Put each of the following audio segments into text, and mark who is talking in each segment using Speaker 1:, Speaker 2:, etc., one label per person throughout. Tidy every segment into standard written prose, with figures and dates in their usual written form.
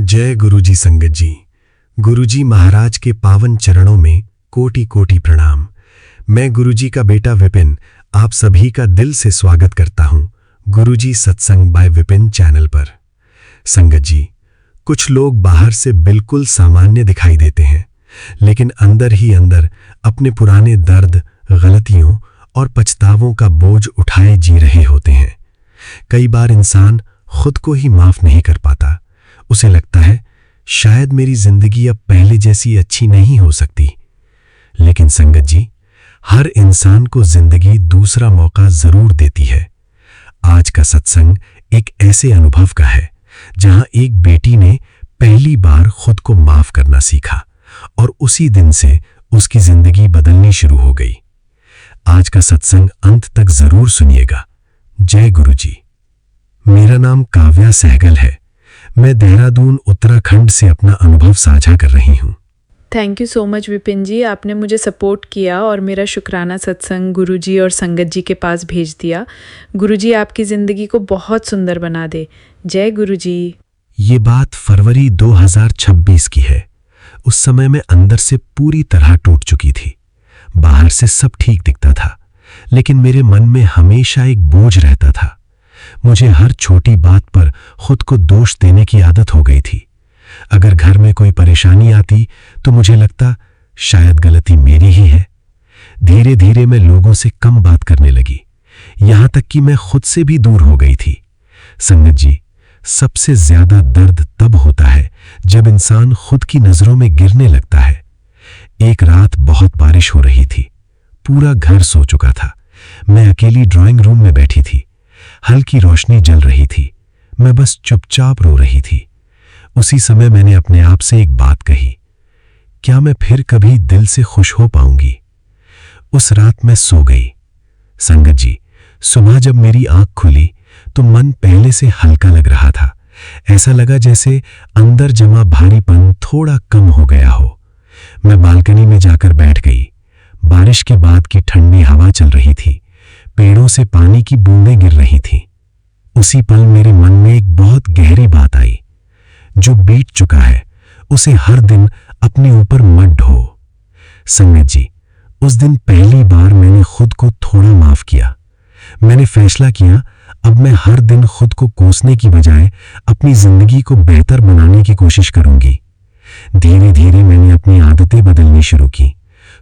Speaker 1: जय गुरुजी संगत जी। गुरुजी महाराज के पावन चरणों में कोटि कोटि प्रणाम। मैं गुरुजी का बेटा विपिन आप सभी का दिल से स्वागत करता हूं गुरुजी सत्संग बाय विपिन चैनल पर। संगत जी, कुछ लोग बाहर से बिल्कुल सामान्य दिखाई देते हैं, लेकिन अंदर ही अंदर अपने पुराने दर्द, गलतियों और पछतावों का बोझ उठाए जी रहे होते हैं। कई बार इंसान खुद को ही माफ नहीं कर पाता। उसे लगता है शायद मेरी जिंदगी अब पहले जैसी अच्छी नहीं हो सकती। लेकिन संगत जी, हर इंसान को जिंदगी दूसरा मौका जरूर देती है। आज का सत्संग एक ऐसे अनुभव का है जहां एक बेटी ने पहली बार खुद को माफ करना सीखा और उसी दिन से उसकी जिंदगी बदलनी शुरू हो गई। आज का सत्संग अंत तक जरूर सुनिएगा। जय गुरुजी। मेरा नाम काव्या सहगल है। मैं देहरादून उत्तराखंड से अपना अनुभव साझा कर रही हूँ।
Speaker 2: Thank you so much Vipin ji, आपने मुझे सपोर्ट किया और मेरा शुक्राना सत्संग गुरुजी और संगत जी के पास भेज दिया। गुरुजी आपकी ज़िंदगी को बहुत सुंदर बना दे। जय गुरुजी।
Speaker 1: ये बात फरवरी 2026 की है। उस समय मैं अंदर से पूरी तरह टूट चुकी थी। बाहर से सब ठीक दिखता था, लेकिन मेरे मन में हमेशा एक बोझ रहता था। मुझे हर छोटी बात पर खुद को दोष देने की आदत हो गई थी। अगर घर में कोई परेशानी आती तो मुझे लगता शायद गलती मेरी ही है। धीरे धीरे मैं लोगों से कम बात करने लगी, यहां तक कि मैं खुद से भी दूर हो गई थी। संगत जी, सबसे ज्यादा दर्द तब होता है जब इंसान खुद की नजरों में गिरने लगता है। एक रात बहुत बारिश हो रही थी। पूरा घर सो चुका था। मैं अकेली ड्राइंग रूम में बैठी थी। हल्की रोशनी जल रही थी। मैं बस चुपचाप रो रही थी। उसी समय मैंने अपने आप से एक बात कही, क्या मैं फिर कभी दिल से खुश हो पाऊंगी? उस रात मैं सो गई। संगत जी, सुबह जब मेरी आंख खुली तो मन पहले से हल्का लग रहा था। ऐसा लगा जैसे अंदर जमा भारीपन थोड़ा कम हो गया हो। मैं बालकनी में जाकर बैठ गई। बारिश के बाद की ठंडी हवा चल रही थी। पेड़ों से पानी की बूंदें गिर रही थीं। उसी पल मेरे मन में एक बहुत गहरी बात आई, जो बीत चुका है उसे हर दिन अपने ऊपर मत ढो। संगत जी, उस दिन पहली बार मैंने खुद को थोड़ा माफ किया। मैंने फैसला किया अब मैं हर दिन खुद को कोसने की बजाय अपनी जिंदगी को बेहतर बनाने की कोशिश करूंगी। धीरे धीरे मैंने अपनी आदतें बदलनी शुरू की।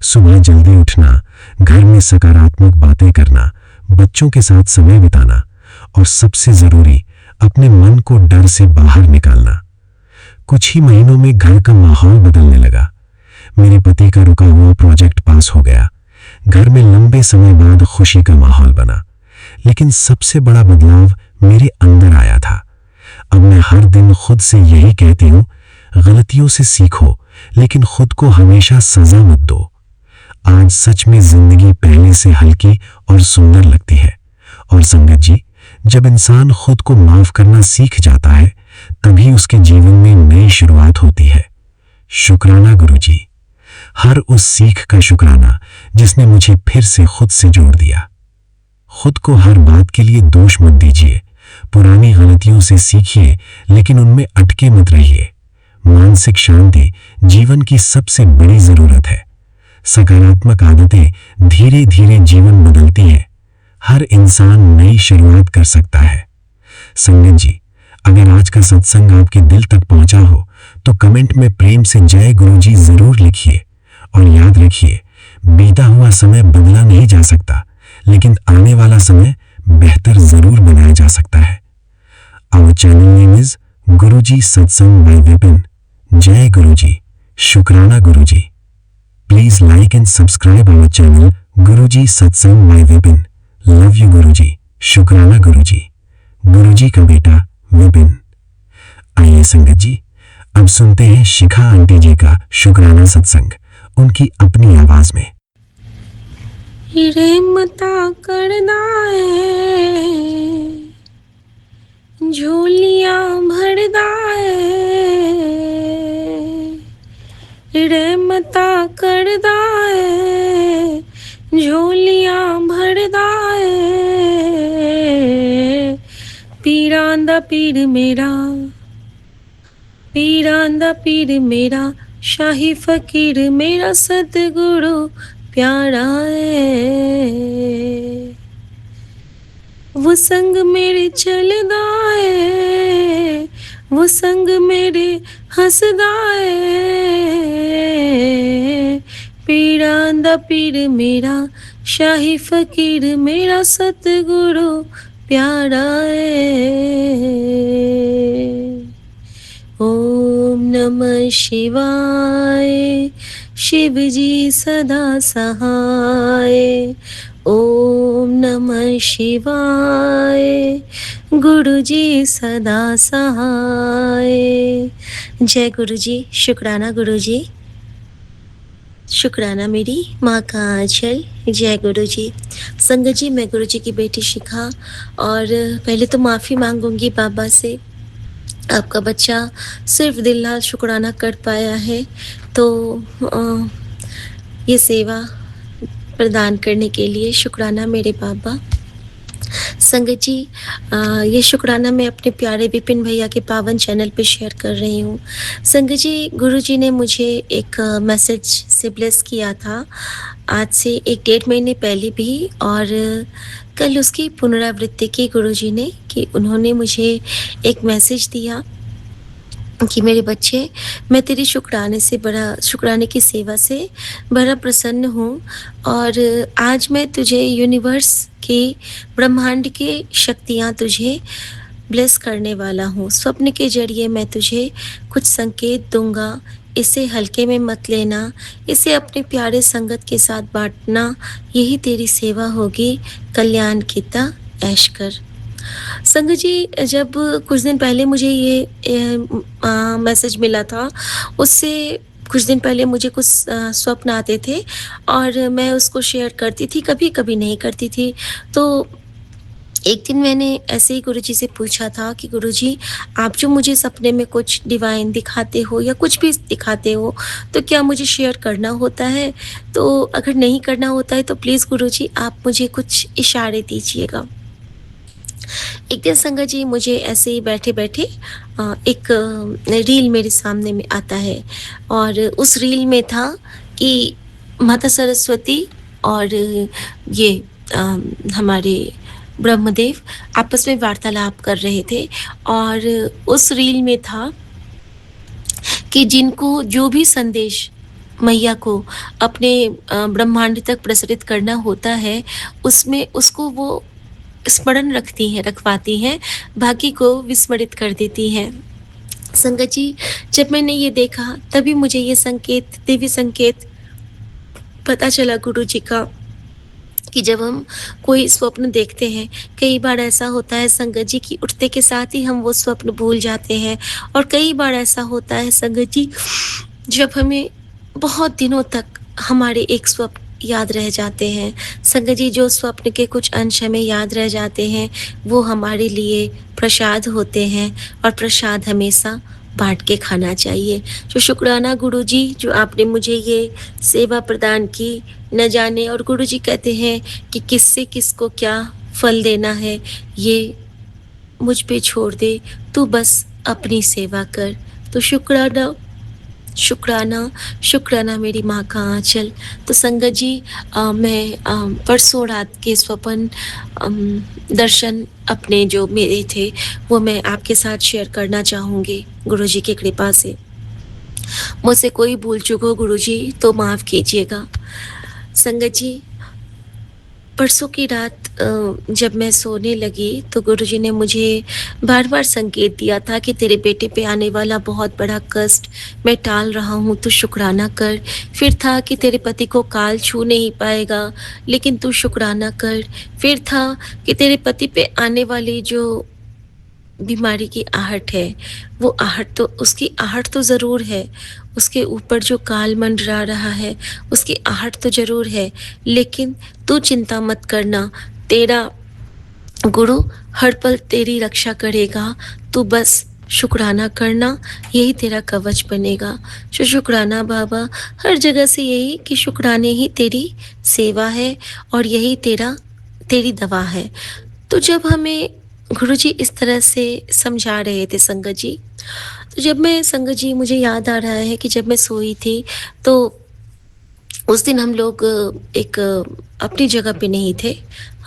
Speaker 1: सुबह जल्दी उठना, घर में सकारात्मक बातें करना, बच्चों के साथ समय बिताना और सबसे जरूरी अपने मन को डर से बाहर निकालना। कुछ ही महीनों में घर का माहौल बदलने लगा। मेरे पति का रुका हुआ प्रोजेक्ट पास हो गया। घर में लंबे समय बाद खुशी का माहौल बना। लेकिन सबसे बड़ा बदलाव मेरे अंदर आया था। अब मैं हर दिन खुद से यही कहती हूँ, गलतियों से सीखो, लेकिन खुद को हमेशा सजा मत दो। आज सच में जिंदगी पहले से हल्की और सुंदर लगती है। और संगत जी, जब इंसान खुद को माफ करना सीख जाता है, तभी उसके जीवन में नई शुरुआत होती है। शुक्राना गुरुजी, हर उस सीख का शुक्राना जिसने मुझे फिर से खुद से जोड़ दिया। खुद को हर बात के लिए दोष मत दीजिए। पुरानी गलतियों से सीखिए, लेकिन उनमें अटके मत रहिए। मानसिक शांति जीवन की सबसे बड़ी जरूरत है। सकारात्मक आदतें धीरे धीरे जीवन बदलती हैं। हर इंसान नई शुरुआत कर सकता है। संगत जी, अगर आज का सत्संग आपके दिल तक पहुंचा हो तो कमेंट में प्रेम से जय गुरुजी जरूर लिखिए। और याद रखिए, बीता हुआ समय बदला नहीं जा सकता, लेकिन आने वाला समय बेहतर जरूर बनाया जा सकता है। आवर चैनल नेम इज गुरुजी सत्संग बाय विपिन। जय गुरुजी। शुक्राना गुरुजी। Please like and subscribe our channel गुरुजी सत्संग बाय विपिन। लव यू गुरुजी। शुक्राना गुरुजी। गुरुजी का बेटा विपिन। आइए संगत जी, अब सुनते हैं शिखा आंटी जी का शुक्राना सत्संग, उनकी अपनी आवाज में।
Speaker 3: रेमता करदा है, झोलियां भरदा है। रेमता करदा है, झोलियां भरदा है। पीरां दा पीर मेरा पीरांदा पीर मेरा शाही फकीर मेरा सतगुरु प्यारा है। वो संग मेरे चलदा है, वो संग मेरे हसदा है। पीरांदा पीर मेरा शाही फकीर मेरा सतगुरु प्यारा है। ओम नमः शिवाय, शिव जी सदा सहाय। ओम नमः शिवाय, गुरु जी सदा सहाय। जय गुरु जी। शुक्राना गुरु जी, शुक्राना मेरी माँ का आंचल। जय गुरु जी। संगत जी, मैं गुरु जी की बेटी शिखा, और पहले तो माफ़ी मांगूंगी बाबा से। आपका बच्चा सिर्फ दिल शुक्राना कर पाया है, तो ये सेवा प्रदान करने के लिए शुक्राना मेरे बाबा। संगत जी, ये शुक्राना मैं अपने प्यारे विपिन भैया के पावन चैनल पे शेयर कर रही हूँ। संगत जी, गुरु जी ने मुझे एक मैसेज से ब्लेस किया था, आज से 1-1.5 महीने पहले भी, और कल उसकी पुनरावृत्ति की गुरु जी ने, कि उन्होंने मुझे एक मैसेज दिया कि मेरे बच्चे, मैं तेरी शुक्राने की सेवा से बड़ा प्रसन्न हूँ, और आज मैं तुझे यूनिवर्स के, ब्रह्मांड के शक्तियाँ तुझे ब्लेस करने वाला हूँ। स्वप्न के जरिए मैं तुझे कुछ संकेत दूंगा, इसे हल्के में मत लेना, इसे अपने प्यारे संगत के साथ बांटना, यही तेरी सेवा होगी। कल्याण कीता ऐश कर। संगत जी, जब कुछ दिन पहले मुझे ये मैसेज मिला था, उससे कुछ दिन पहले मुझे कुछ स्वप्न आते थे, और मैं उसको शेयर करती थी, कभी कभी नहीं करती थी। तो एक दिन मैंने ऐसे ही गुरुजी से पूछा था कि गुरुजी, आप जो मुझे सपने में कुछ डिवाइन दिखाते हो या कुछ भी दिखाते हो, तो क्या मुझे शेयर करना होता है? तो अगर नहीं करना होता है तो प्लीज़ गुरुजी आप मुझे कुछ इशारे दीजिएगा। एक दिन संगत जी, मुझे ऐसे ही बैठे बैठे एक रील मेरे सामने में आता है, और उस रील में था कि माता सरस्वती और ये हमारे ब्रह्मदेव आपस में वार्तालाप कर रहे थे, और उस रील में था कि जिनको जो भी संदेश मैया को अपने ब्रह्मांड तक प्रसारित करना होता है, उसमें उसको वो स्मरण रखवाती हैं, बाकी को विस्मरित कर देती हैं। संगत जी, जब मैंने ये देखा, तभी मुझे ये संकेत, दिव्य संकेत पता चला गुरु जी का, कि जब हम कोई स्वप्न देखते हैं, कई बार ऐसा होता है संगत जी कि उठते के साथ ही हम वो स्वप्न भूल जाते हैं, और कई बार ऐसा होता है संगत जी, जब हमें बहुत दिनों तक हमारे एक स्वप्न याद रह जाते हैं। संगत जी, जो स्वप्न के कुछ अंश हमें याद रह जाते हैं, वो हमारे लिए प्रसाद होते हैं, और प्रसाद हमेशा बांट के खाना चाहिए। तो शुक्राना गुरुजी, जो आपने मुझे ये सेवा प्रदान की, न जाने, और गुरुजी कहते हैं कि किससे किसको क्या फल देना है, ये मुझ पे छोड़ दे, तू बस अपनी सेवा कर। तो शुक्राना, शुक्राना, शुक्राना मेरी माँ का आंचल। तो संगत जी, मैं परसों रात के स्वप्न दर्शन अपने जो मेरे थे, वो मैं आपके साथ शेयर करना चाहूँगी गुरुजी की कृपा से। मुझसे कोई भूल चूक हो गुरुजी तो माफ़ कीजिएगा। संगत जी, परसों की रात जब मैं सोने लगी, तो गुरुजी ने मुझे बार बार संकेत दिया था कि तेरे बेटे पे आने वाला बहुत बड़ा कष्ट मैं टाल रहा हूँ, तू शुक्राना कर। फिर था कि तेरे पति को काल छू नहीं पाएगा, लेकिन तू शुक्राना कर। फिर था कि तेरे पति पे आने वाली जो बीमारी की आहट है, वो आहट तो, उसकी आहट तो ज़रूर है, उसके ऊपर जो काल मंडरा रहा है, उसकी आहट तो ज़रूर है, लेकिन तू चिंता मत करना, तेरा गुरु हर पल तेरी रक्षा करेगा, तू बस शुक्राना करना, यही तेरा कवच बनेगा। जो शुक्राना बाबा, हर जगह से यही कि शुक्राने ही तेरी सेवा है, और यही तेरी दवा है। तो जब हमें गुरुजी इस तरह से समझा रहे थे संगत जी, तो जब मैं संगत जी मुझे याद आ रहा है कि जब मैं सोई थी तो उस दिन हम लोग अपनी जगह पे नहीं थे,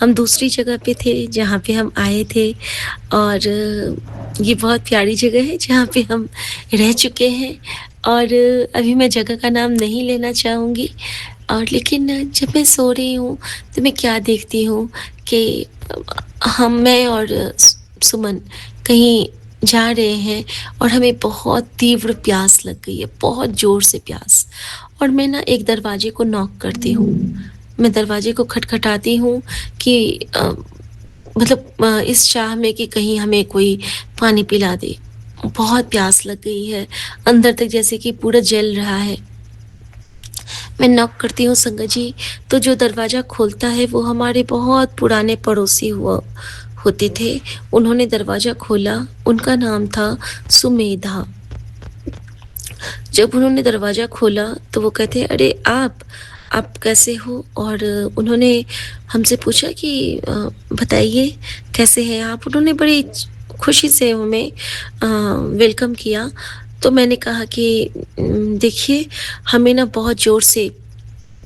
Speaker 3: हम दूसरी जगह पे थे जहाँ पे हम आए थे और ये बहुत प्यारी जगह है जहाँ पे हम रह चुके हैं और अभी मैं जगह का नाम नहीं लेना चाहूँगी और लेकिन जब मैं सो रही हूँ तो मैं क्या देखती हूँ कि मैं और सुमन कहीं जा रहे हैं और हमें बहुत तीव्र प्यास लग गई है, बहुत ज़ोर से प्यास। और मैं ना एक दरवाजे को नॉक करती हूँ, मैं दरवाजे को खटखटाती हूँ कि इस चाह में कि कहीं हमें कोई पानी पिला दे। बहुत प्यास लग गई है, अंदर तक जैसे कि पूरा जल रहा है। मैं नॉक करती हूँ संगत जी, तो जो दरवाज़ा खोलता है वो हमारे बहुत पुराने पड़ोसी होते थे। उन्होंने दरवाज़ा खोला, उनका नाम था सुमेधा। जब उन्होंने दरवाज़ा खोला तो वो कहते अरे आप कैसे हो? और उन्होंने हमसे पूछा कि बताइए कैसे हैं आप? उन्होंने बड़ी खुशी से हमें वेलकम किया। तो मैंने कहा कि देखिए हमें ना बहुत ज़ोर से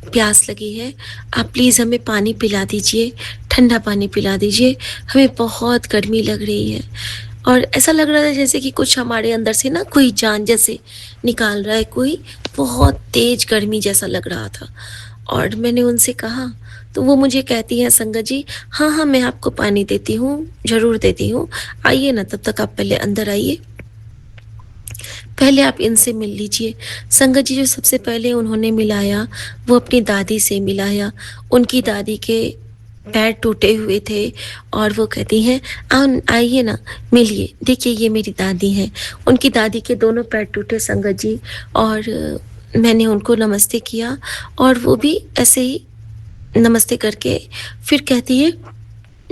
Speaker 3: प्यास लगी है, आप प्लीज़ हमें पानी पिला दीजिए, ठंडा पानी पिला दीजिए, हमें बहुत गर्मी लग रही है। और ऐसा लग रहा था जैसे कि कुछ हमारे अंदर से ना कोई जान जैसे निकाल रहा है कोई, बहुत तेज़ गर्मी जैसा लग रहा था। और मैंने उनसे कहा, तो वो मुझे कहती हैं संगत जी, हाँ, हाँ, मैं आपको पानी देती हूँ, ज़रूर देती हूँ, आइए ना तब तक आप पहले अंदर आइए। पहले आप इनसे मिल लीजिए। संगत जी जो सबसे पहले उन्होंने मिलाया, वो अपनी दादी से मिलाया। उनकी दादी के पैर टूटे हुए थे और वो कहती हैं, आइए ना, मिलिए। देखिए ये मेरी दादी हैं। उनकी दादी के दोनों पैर टूटे संगत जी और मैंने उनको नमस्ते किया और वो भी ऐसे ही नमस्ते करके फिर कहती है,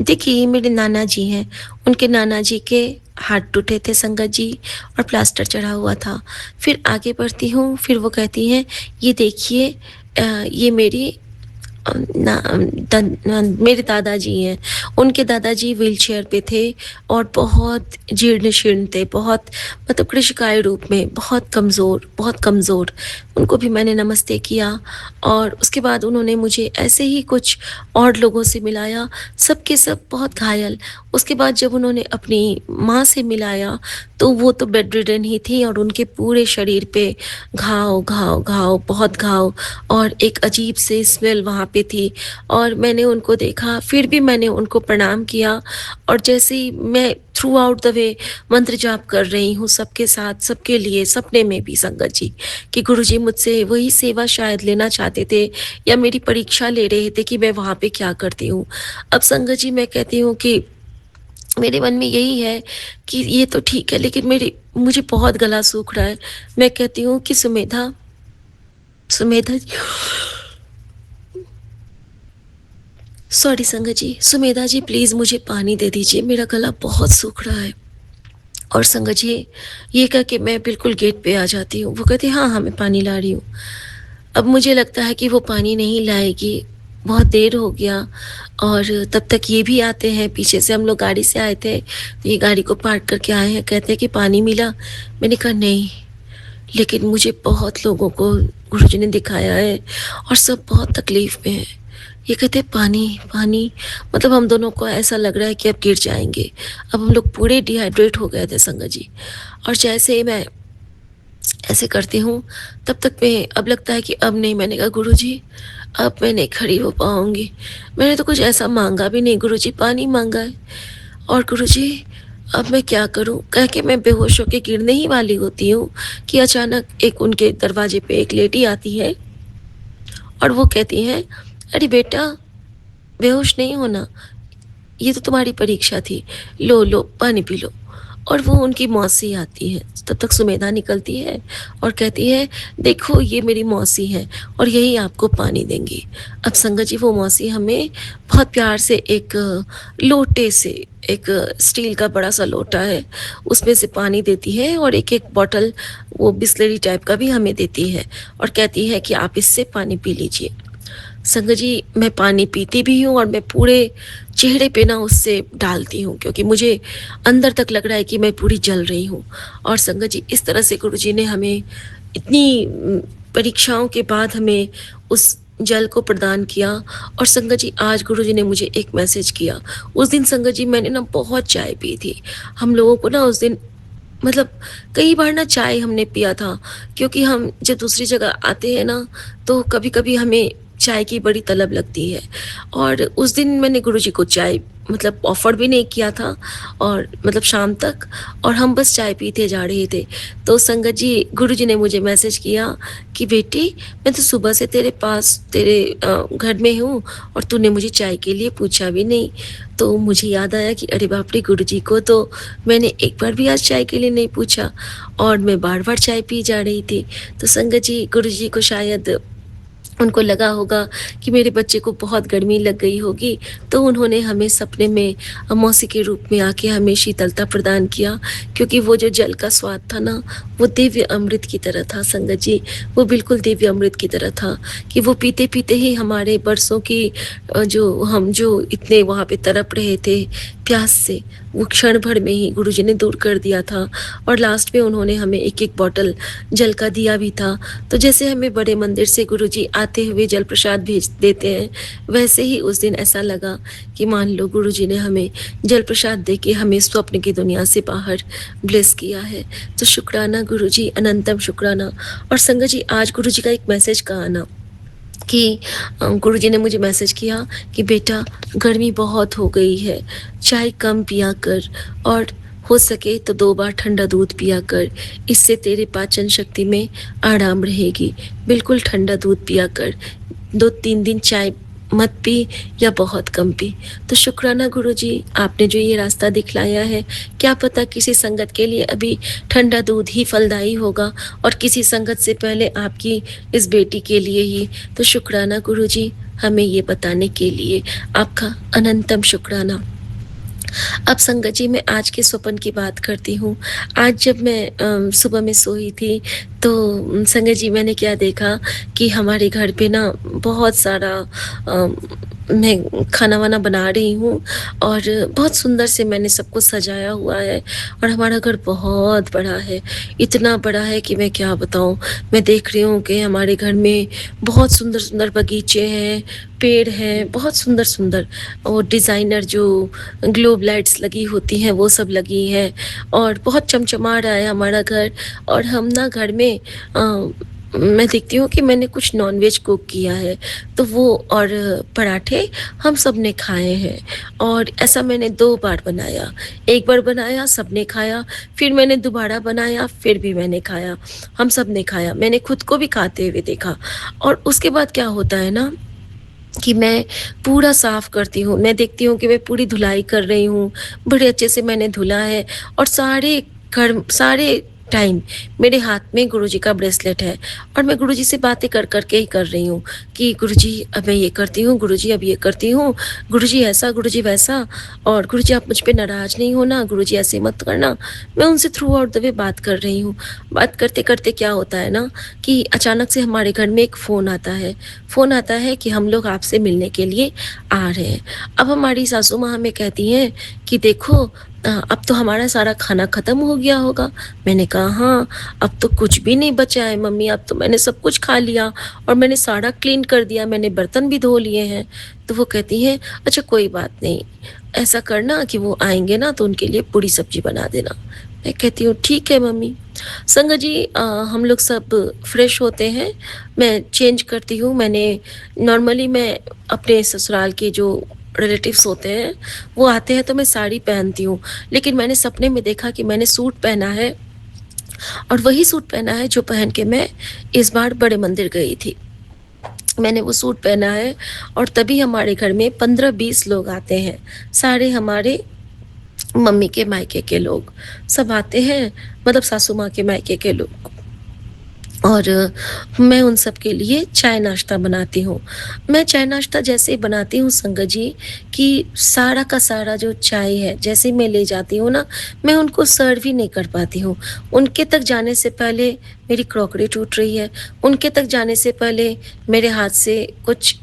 Speaker 3: देखिए ये मेरे नाना जी हैं। उनके नाना जी के हाथ टूटे थे संगत जी और प्लास्टर चढ़ा हुआ था। फिर आगे बढ़ती हूँ, फिर वो कहती हैं, ये देखिए ये मेरी मेरे दादाजी हैं। उनके दादाजी व्हीलचेयर पे थे और बहुत जीर्ण शीर्ण थे, बहुत कृशिकाय रूप में, बहुत कमज़ोर। उनको भी मैंने नमस्ते किया और उसके बाद उन्होंने मुझे ऐसे ही कुछ और लोगों से मिलाया, सब के सब बहुत घायल। उसके बाद जब उन्होंने अपनी माँ से मिलाया तो वो तो बेड रिडन ही थी और उनके पूरे शरीर पे घाव घाव घाव, बहुत घाव और एक अजीब से स्मेल वहाँ पे थी। और मैंने उनको देखा, फिर भी मैंने उनको प्रणाम किया और जैसे ही मैं थ्रू आउट द वे मंत्र जाप कर रही हूँ सबके साथ, सबके लिए, सपने में भी संगत जी, कि गुरुजी मुझसे वही सेवा शायद लेना चाहते थे या मेरी परीक्षा ले रहे थे कि मैं वहाँ पे क्या करती हूँ। अब संगत जी मैं कहती हूँ कि मेरे मन में यही है कि ये तो ठीक है, लेकिन मुझे बहुत गला सूख रहा है। मैं कहती हूँ कि सुमेधा जी, सॉरी संगत जी, सुमेधा जी प्लीज़ मुझे पानी दे दीजिए, मेरा गला बहुत सूख रहा है। और संगत जी ये कह के मैं बिल्कुल गेट पे आ जाती हूँ। वो कहती हाँ, हाँ, मैं पानी ला रही हूँ। अब मुझे लगता है कि वो पानी नहीं लाएगी, बहुत देर हो गया और तब तक ये भी आते हैं, पीछे से हम लोग गाड़ी से आए थे, तो ये गाड़ी को पार्क करके आए हैं, कहते हैं कि पानी मिला? मैंने कहा नहीं, लेकिन मुझे बहुत लोगों को गुरुजी ने दिखाया है और सब बहुत तकलीफ़ में हैं। ये कहते हैं पानी, मतलब हम दोनों को ऐसा लग रहा है कि अब गिर जाएँगे। अब हम लोग पूरे डिहाइड्रेट हो गए थे संगत जी। और जैसे ही मैं ऐसे करती हूँ, तब तक मैं अब लगता है कि अब नहीं। मैंने कहा गुरुजी अब मैं नहीं खड़ी हो पाऊँगी। मैंने तो कुछ ऐसा माँगा भी नहीं गुरुजी, पानी माँगा है। और गुरुजी अब मैं क्या करूँ? कह के मैं बेहोश होके गिरने ही वाली होती हूँ कि अचानक एक उनके दरवाजे पे एक लेडी आती है और वो कहती हैं, अरे बेटा बेहोश नहीं होना, ये तो तुम्हारी परीक्षा थी, लो पानी पी लो। और वो उनकी मौसी आती है, तब तक सुमेधा निकलती है और कहती है, देखो ये मेरी मौसी है और यही आपको पानी देंगी। अब संगत जी वो मौसी हमें बहुत प्यार से एक लोटे से, एक स्टील का बड़ा सा लोटा है, उसमें से पानी देती है और एक बॉटल वो बिस्लरी टाइप का भी हमें देती है और कहती है कि आप इससे पानी पी लीजिए। संगत जी, मैं पानी पीती भी हूँ और मैं पूरे चेहरे पे ना उससे डालती हूँ, क्योंकि मुझे अंदर तक लग रहा है कि मैं पूरी जल रही हूँ। और संगत जी, इस तरह से गुरुजी ने हमें इतनी परीक्षाओं के बाद हमें उस जल को प्रदान किया। और संगत जी, आज गुरुजी ने मुझे एक मैसेज किया। उस दिन संगत जी मैंने ना बहुत चाय पी थी। हम लोगों को ना उस दिन मतलब कई बार ना चाय हमने पिया था, क्योंकि हम जब दूसरी जगह आते हैं ना, तो कभी-कभी हमें चाय की बड़ी तलब लगती है। और उस दिन मैंने गुरुजी को चाय मतलब ऑफ़र भी नहीं किया था, और मतलब शाम तक, और हम बस चाय पीते जा रहे थे। तो संगत जी, गुरुजी ने मुझे मैसेज किया कि बेटी, मैं तो सुबह से तेरे पास तेरे घर में हूँ और तूने मुझे चाय के लिए पूछा भी नहीं। तो मुझे याद आया कि अरे बाप रे! गुरुजी को तो मैंने एक बार भी आज चाय के लिए नहीं पूछा, और मैं बार-बार चाय पी जा रही थी। तो संगत जी, गुरुजी को शायद उनको लगा होगा कि मेरे बच्चे को बहुत गर्मी लग गई होगी, तो उन्होंने हमें सपने में मौसी के रूप में आके हमें शीतलता प्रदान किया, क्योंकि वो जो जल का स्वाद था ना, वो दिव्य अमृत की तरह था संगत जी। वो बिल्कुल दिव्य अमृत की तरह था कि वो पीते-पीते ही हमारे बरसों की जो इतने वहाँ पे तड़प रहे थे प्यास से, वो क्षण भर में ही गुरुजी ने दूर कर दिया था। और लास्ट में उन्होंने हमें एक-एक बॉटल जल का दिया भी था। तो जैसे हमें बड़े मंदिर से गुरुजी आते हुए जल प्रसाद भेज देते हैं, वैसे ही उस दिन ऐसा लगा कि मान लो गुरुजी ने हमें जल प्रसाद दे के हमें स्वप्न की दुनिया से बाहर ब्लेस किया है। तो शुक्राना गुरुजी, अनंतम शुक्राना। और संगत जी, आज गुरुजी का एक मैसेज का आना कि गुरुजी ने मुझे मैसेज किया कि बेटा, गर्मी बहुत हो गई है, चाय कम पिया कर, और हो सके तो 2 बार ठंडा दूध पिया कर, इससे तेरे पाचन शक्ति में आराम रहेगी। बिल्कुल ठंडा दूध पिया कर, 2-3 दिन चाय मत पी या बहुत कम पी। तो शुक्राना गुरुजी, आपने जो ये रास्ता दिखलाया है, क्या पता किसी संगत के लिए अभी ठंडा दूध ही फलदायी होगा, और किसी संगत से पहले आपकी इस बेटी के लिए ही। तो शुक्राना गुरुजी, हमें ये बताने के लिए आपका अनंतम शुक्राना। अब संगत जी, मैं आज के स्वप्न की बात करती हूँ। आज जब मैं सुबह में सोई थी, तो संगत जी मैंने क्या देखा कि हमारे घर पे ना बहुत सारा मैं खाना-वाना बना रही हूँ, और बहुत सुंदर से मैंने सब कुछ सजाया हुआ है, और हमारा घर बहुत बड़ा है। इतना बड़ा है कि मैं क्या बताऊँ। मैं देख रही हूँ कि हमारे घर में बहुत सुंदर-सुंदर बगीचे हैं, पेड़ हैं, बहुत सुंदर-सुंदर, और डिज़ाइनर जो ग्लोब लाइट्स लगी होती हैं वो सब लगी हैं, और बहुत चमचमा रहा है हमारा घर। और हम ना घर में मैं देखती हूँ कि मैंने कुछ नॉन-वेज कुक किया है, तो वो और पराठे हम सब ने खाए हैं। और ऐसा मैंने 2 बार बनाया। एक बार बनाया, सबने खाया, फिर मैंने दोबारा बनाया, फिर भी मैंने खाया, हम सब ने खाया। मैंने खुद को भी खाते हुए देखा। और उसके बाद क्या होता है ना कि मैं पूरा साफ़ करती हूँ। मैं देखती हूँ कि मैं पूरी धुलाई कर रही हूँ, बड़े अच्छे से मैंने धुला है, और सारे टाइम मेरे हाथ में गुरुजी का ब्रेसलेट है, और मैं गुरुजी से बातें कर के ही कर रही हूँ कि गुरुजी अब मैं ये करती हूँ, गुरुजी अब ये करती हूँ, गुरुजी ऐसा, गुरुजी वैसा, और गुरुजी आप मुझ पे नाराज़ नहीं होना, गुरुजी ऐसे मत करना। मैं उनसे थ्रू आउट द वे बात कर रही हूँ। बात करते-करते क्या होता है ना कि अचानक से हमारे घर में एक फ़ोन आता है। फ़ोन आता है कि हम लोग आपसे मिलने के लिए आ रहे हैं। अब हमारी सासू माँ हमें कहती हैं कि देखो, अब तो हमारा सारा खाना ख़त्म हो गया होगा। मैंने कहा हाँ, अब तो कुछ भी नहीं बचा है मम्मी, अब तो मैंने सब कुछ खा लिया, और मैंने सारा क्लीन कर दिया, मैंने बर्तन भी धो लिए हैं। तो वो कहती हैं, अच्छा कोई बात नहीं, ऐसा करना कि वो आएँगे ना तो उनके लिए पूड़ी सब्ज़ी बना देना। मैं कहती हूँ ठीक है मम्मी। संगत जी, हम लोग सब फ्रेश होते हैं, मैं चेंज करती हूँ। नॉर्मली मैं अपने ससुराल के जो रिलेटिव्स होते हैं, वो आते हैं तो मैं साड़ी पहनती हूँ, लेकिन मैंने सपने में देखा कि मैंने सूट पहना है, और वही सूट पहना है जो पहन के मैं इस बार बड़े मंदिर गई थी। मैंने वो सूट पहना है, और तभी हमारे घर में 15-20 लोग आते हैं, सारे हमारे मम्मी के मायके के लोग सब आते हैं, मतलब सासू माँ के मायके के लोग। और मैं उन सब के लिए चाय नाश्ता बनाती हूँ। मैं चाय नाश्ता जैसे बनाती हूँ संगत जी, कि सारा का सारा जो चाय है, जैसे ही मैं ले जाती हूँ ना, मैं उनको सर्व ही नहीं कर पाती हूँ। उनके तक जाने से पहले मेरी क्रॉकरी टूट रही है, उनके तक जाने से पहले मेरे हाथ से कुछ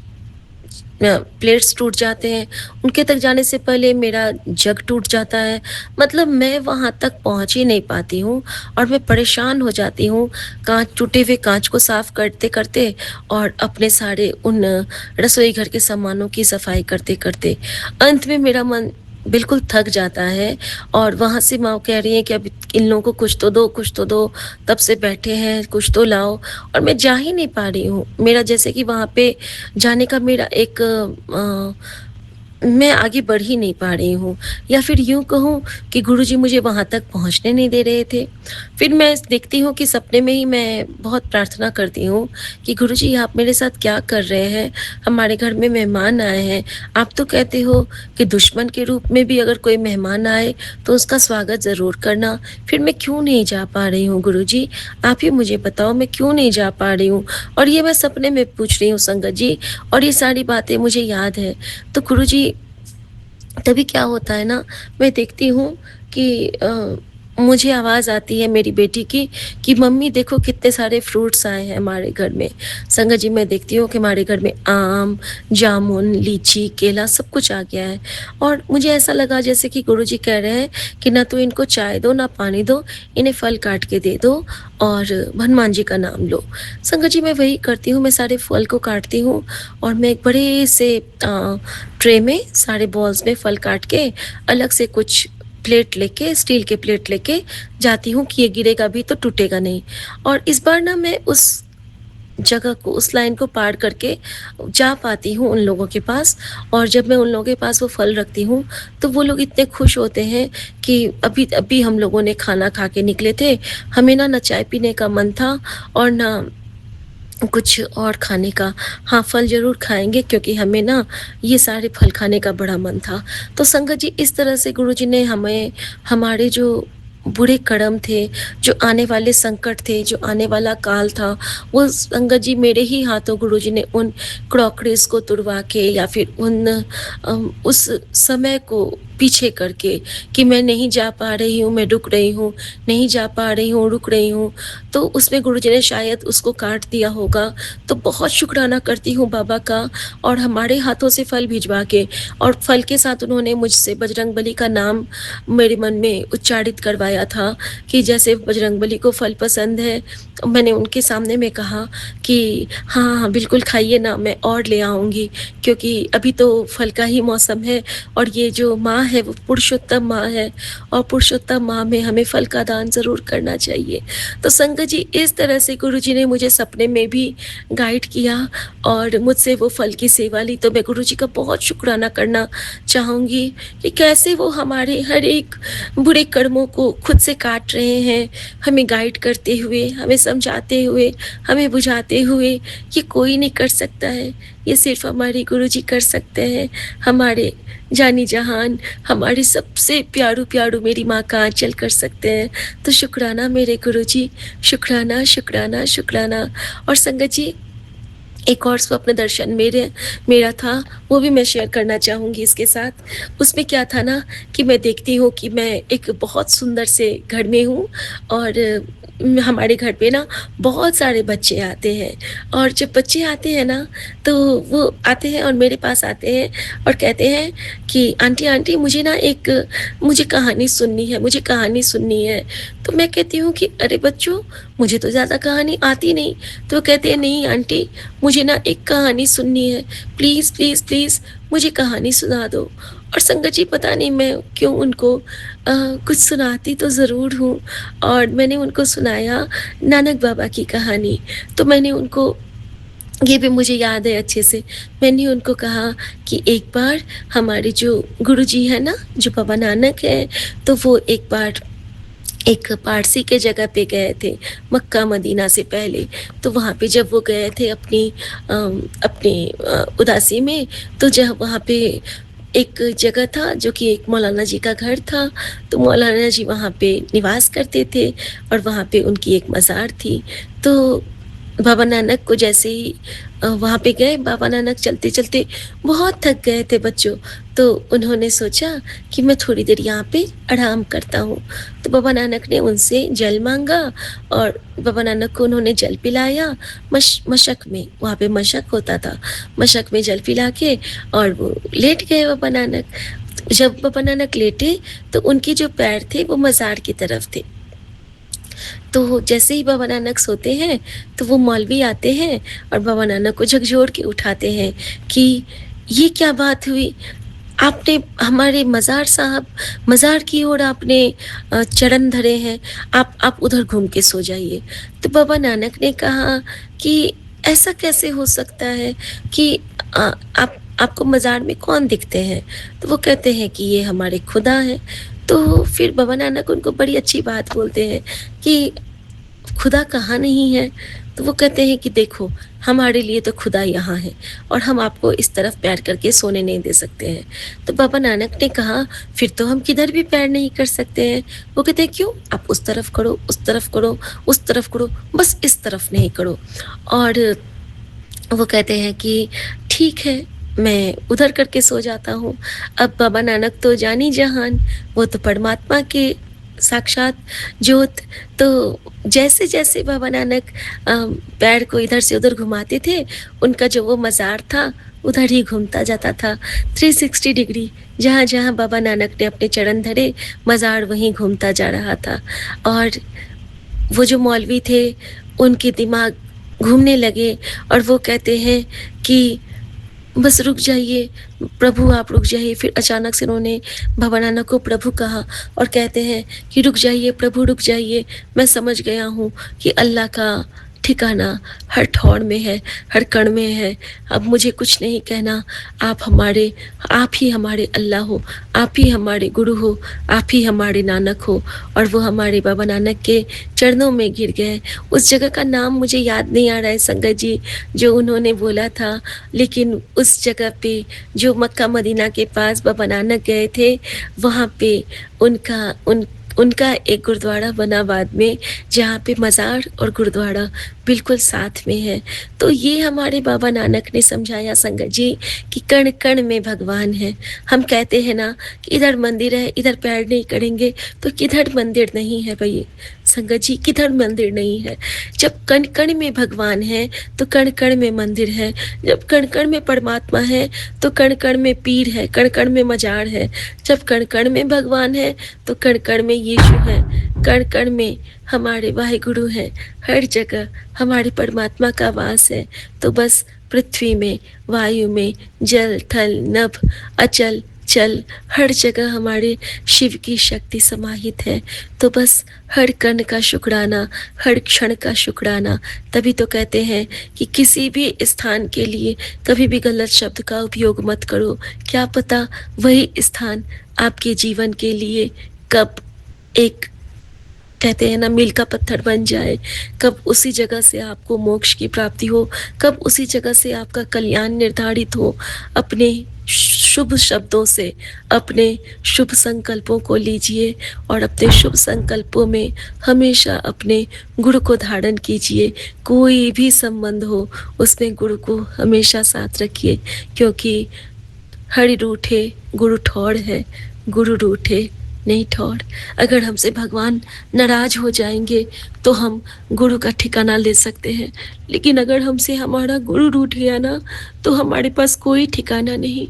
Speaker 3: प्लेट्स टूट जाते हैं, उनके तक जाने से पहले मेरा जग टूट जाता है। मतलब मैं वहाँ तक पहुँच ही नहीं पाती हूँ और मैं परेशान हो जाती हूँ, टूटे हुए काँच को साफ़ करते-करते और अपने सारे उन रसोई घर के सामानों की सफाई करते-करते। अंत में मेरा मन बिल्कुल थक जाता है और वहाँ से माँ कह रही हैं कि अब इन लोगों को कुछ तो दो, कुछ तो दो, तब से बैठे हैं, कुछ तो लाओ, और मैं जा ही नहीं पा रही हूँ। मेरा जैसे कि वहाँ पे जाने का मेरा एक मैं आगे बढ़ ही नहीं पा रही हूँ, या फिर यूँ कहूँ कि गुरुजी मुझे वहाँ तक पहुँचने नहीं दे रहे थे। फिर मैं देखती हूँ कि सपने में ही मैं बहुत प्रार्थना करती हूँ कि गुरुजी आप मेरे साथ क्या कर रहे हैं? हमारे घर में मेहमान आए हैं। आप तो कहते हो कि दुश्मन के रूप में भी अगर कोई मेहमान आए तो उसका स्वागत ज़रूर करना। फिर मैं क्यों नहीं जा पा रही हूँ गुरुजी? आप ही मुझे बताओ मैं क्यों नहीं जा पा रही हूँ? और ये मैं सपने में पूछ रही हूँ संगत जी, और ये सारी बातें मुझे याद है। तो गुरुजी तभी क्या होता है ना, मैं देखती हूँ कि मुझे आवाज़ आती है मेरी बेटी की कि मम्मी देखो कितने सारे फ्रूट्स आए हैं हमारे घर में। संगत जी मैं देखती हूँ कि हमारे घर में आम, जामुन, लीची, केला सब कुछ आ गया है, और मुझे ऐसा लगा जैसे कि गुरुजी कह रहे हैं कि ना तो इनको चाय दो, ना पानी दो, इन्हें फल काट के दे दो और हनुमान जी का नाम लो। संगत जी मैं वही करती हूँ, मैं सारे फल को काटती हूँ और मैं एक बड़े से ट्रे में सारे बॉल्स में फल काट के अलग से कुछ प्लेट लेके, स्टील के प्लेट लेके जाती हूँ कि ये गिरेगा भी तो टूटेगा नहीं। और इस बार ना मैं उस जगह को, उस लाइन को पार करके जा पाती हूँ उन लोगों के पास, और जब मैं उन लोगों के पास वो फल रखती हूँ तो वो लोग इतने खुश होते हैं कि अभी अभी हम लोगों ने खाना खा के निकले थे, हमें ना चाय पीने का मन था और ना कुछ और खाने का। हाँ, फल ज़रूर खाएँगे क्योंकि हमें ना ये सारे फल खाने का बड़ा मन था। तो संगत जी इस तरह से गुरुजी ने हमें हमारे जो बुरे कर्म थे, जो आने वाले संकट थे, जो आने वाला काल था, वो संगत जी मेरे ही हाथों गुरुजी ने उन क्रॉकरीज़ को तुड़वा के, या फिर उस समय को पीछे करके कि मैं नहीं जा पा रही हूँ, मैं रुक रही हूँ, नहीं जा पा रही हूँ, रुक रही हूँ। तो उसमें गुरुजी ने शायद उसको काट दिया होगा। तो बहुत शुक्राना करती हूँ बाबा का, और हमारे हाथों से फल भिजवा के, और फल के साथ उन्होंने मुझसे बजरंगबली का नाम मेरे मन में उच्चारित करवाया था कि जैसे बजरंगबली को फल पसंद है। तो मैंने उनके सामने में कहा कि हाँ, हाँ, बिल्कुल खाइए ना, मैं और ले आऊँगी, क्योंकि अभी तो फल का ही मौसम है और ये जो माँ है वो पुरुषोत्तम माँ है, और पुरुषोत्तम माँ में हमें फल का दान ज़रूर करना चाहिए। तो संगत जी इस तरह से गुरुजी ने मुझे सपने में भी गाइड किया और मुझसे वो फल की सेवा ली। तो मैं गुरुजी का बहुत शुक्राना करना चाहूँगी कि कैसे वो हमारे हर एक बुरे कर्मों को खुद से काट रहे हैं, हमें गाइड करते हुए, हमें समझाते हुए, हमें बुझाते हुए। ये कोई नहीं कर सकता है, ये सिर्फ़ हमारे गुरुजी कर सकते हैं। हमारे जानी जहान, हमारे सबसे प्यारू प्यारू मेरी माँ का आँचल कर सकते हैं। तो शुक्राना मेरे गुरुजी, शुक्राना, शुक्राना, शुक्राना। और संगत जी एक और स्वप्न दर्शन मेरा था, वो भी मैं शेयर करना चाहूँगी इसके साथ। उसमें क्या था ना कि मैं देखती हूँ कि मैं एक बहुत सुंदर से घर में हूँ, और हमारे घर पे ना बहुत सारे बच्चे आते हैं, और जब बच्चे आते हैं ना तो वो आते हैं और मेरे पास आते हैं और कहते हैं कि आंटी आंटी मुझे कहानी सुननी है, मुझे कहानी सुननी है। तो मैं कहती हूँ कि अरे बच्चों, मुझे तो ज़्यादा कहानी आती नहीं। तो वो कहते हैं नहीं आंटी, मुझे ना एक कहानी सुननी है, प्लीज़ प्लीज़ प्लीज़ मुझे कहानी सुना दो। और संगत जी पता नहीं मैं क्यों उनको कुछ सुनाती तो ज़रूर हूँ, और मैंने उनको सुनाया नानक बाबा की कहानी। तो मैंने उनको, ये भी मुझे याद है अच्छे से, मैंने उनको कहा कि एक बार हमारे जो गुरुजी हैं ना, जो बाबा नानक हैं, तो वो एक बार एक पारसी के जगह पे गए थे, मक्का मदीना से पहले। तो वहाँ पे जब वो गए थे अपनी उदासी में, तो जब वहाँ पे एक जगह था जो कि एक मौलाना जी का घर था, तो मौलाना जी वहाँ पे निवास करते थे और वहाँ पे उनकी एक मज़ार थी। तो बाबा नानक को जैसे ही वहाँ पे गए, बाबा नानक चलते-चलते बहुत थक गए थे बच्चों, तो उन्होंने सोचा कि मैं थोड़ी देर यहाँ पे आराम करता हूँ। तो बाबा नानक ने उनसे जल माँगा और बाबा नानक को उन्होंने जल पिलाया मशक में, वहाँ पे मशक होता था, मशक में जल पिला के और वो लेट गए बाबा नानक। जब बाबा नानक लेटे तो उनके जो पैर थे वो मज़ार की तरफ थे। तो जैसे ही बाबा नानक सोते हैं तो वो मौलवी आते हैं और बाबा नानक को झकझोर के उठाते हैं कि ये क्या बात हुई, आपने हमारे मज़ार की ओर आपने चरण धरे हैं, आप उधर घूम के सो जाइए। तो बाबा नानक ने कहा कि ऐसा कैसे हो सकता है कि आपको मज़ार में कौन दिखते हैं? तो वो कहते हैं कि ये हमारे खुदा हैं। तो फिर बाबा नानक उनको बड़ी अच्छी बात बोलते हैं कि खुदा कहाँ नहीं है? तो वो कहते हैं कि देखो, हमारे लिए तो खुदा यहाँ है और हम आपको इस तरफ पैर करके सोने नहीं दे सकते हैं। तो बाबा नानक ने कहा, फिर तो हम किधर भी पैर नहीं कर सकते हैं। वो कहते हैं, क्यों? आप उस तरफ करो, उस तरफ करो, उस तरफ करो, बस इस तरफ नहीं करो। और वो कहते हैं कि ठीक है, मैं उधर करके सो जाता हूँ। अब बाबा नानक तो जानी जहान, वो तो परमात्मा के साक्षात ज्योत। तो जैसे-जैसे बाबा नानक पैर को इधर से उधर घुमाते थे, उनका जो वो मज़ार था, उधर ही घूमता जाता था। 360 डिग्री जहाँ-जहाँ बाबा नानक ने अपने चरण धरे, मज़ार वहीं घूमता जा रहा था। और वो जो मौलवी थे, उनके दिमाग घूमने लगे और वो कहते हैं कि बस रुक जाइए, प्रभु आप रुक जाइए। फिर अचानक से उन्होंने बाबा नानक को प्रभु कहा और कहते हैं कि रुक जाइए प्रभु, रुक जाइए, मैं समझ गया हूँ कि अल्लाह का ठिकाना हर ठौर में है, हर कण में है। अब मुझे कुछ नहीं कहना, आप ही हमारे अल्लाह हो, आप ही हमारे गुरु हो, आप ही हमारे नानक हो। और वो हमारे बाबा नानक के चरणों में गिर गए। उस जगह का नाम मुझे याद नहीं आ रहा है संगत जी, जो उन्होंने बोला था, लेकिन उस जगह पे जो मक्का मदीना के पास बाबा नानक गए थे, वहाँ पे उनका एक गुरुद्वारा बना बाद में, जहाँ पे मज़ार और गुरुद्वारा बिल्कुल साथ में है। तो ये हमारे बाबा नानक ने समझाया संगत जी कि कण कण में भगवान है। हम कहते हैं ना कि इधर मंदिर है, इधर पैर नहीं करेंगे, तो किधर मंदिर नहीं है भई संगत जी, किधर मंदिर नहीं है। जब कण कण में भगवान है तो कण कण में मंदिर है। जब कण कण में परमात्मा है तो कण कण में पीर है, कण कण में मजार है। जब कण कण में भगवान है तो कण कण में यीशु है, कण कण में हमारे वाहिगुरु हैं। हर जगह हमारे परमात्मा का वास है। तो बस पृथ्वी में, वायु में, जल थल नभ अचल चल, हर जगह हमारे शिव की शक्ति समाहित है। तो बस हर कण का शुक्राना, हर क्षण का शुक्राना। तभी तो कहते हैं कि किसी भी स्थान के लिए कभी भी गलत शब्द का उपयोग मत करो। क्या पता वही स्थान आपके जीवन के लिए कब एक, कहते हैं ना, मील का पत्थर बन जाए, कब उसी जगह से आपको मोक्ष की प्राप्ति हो, कब उसी जगह से आपका कल्याण निर्धारित हो। अपने शुभ शब्दों से अपने शुभ संकल्पों को लीजिए और अपने शुभ संकल्पों में हमेशा अपने गुरु को धारण कीजिए। कोई भी संबंध हो, उसमें गुरु को हमेशा साथ रखिए, क्योंकि हरि रूठे गुरु ठौर है, गुरु रूठे नहीं ठौर। अगर हमसे भगवान नाराज हो जाएंगे तो हम गुरु का ठिकाना ले सकते हैं, लेकिन अगर हमसे हमारा गुरु रूठ गया ना, तो हमारे पास कोई ठिकाना नहीं,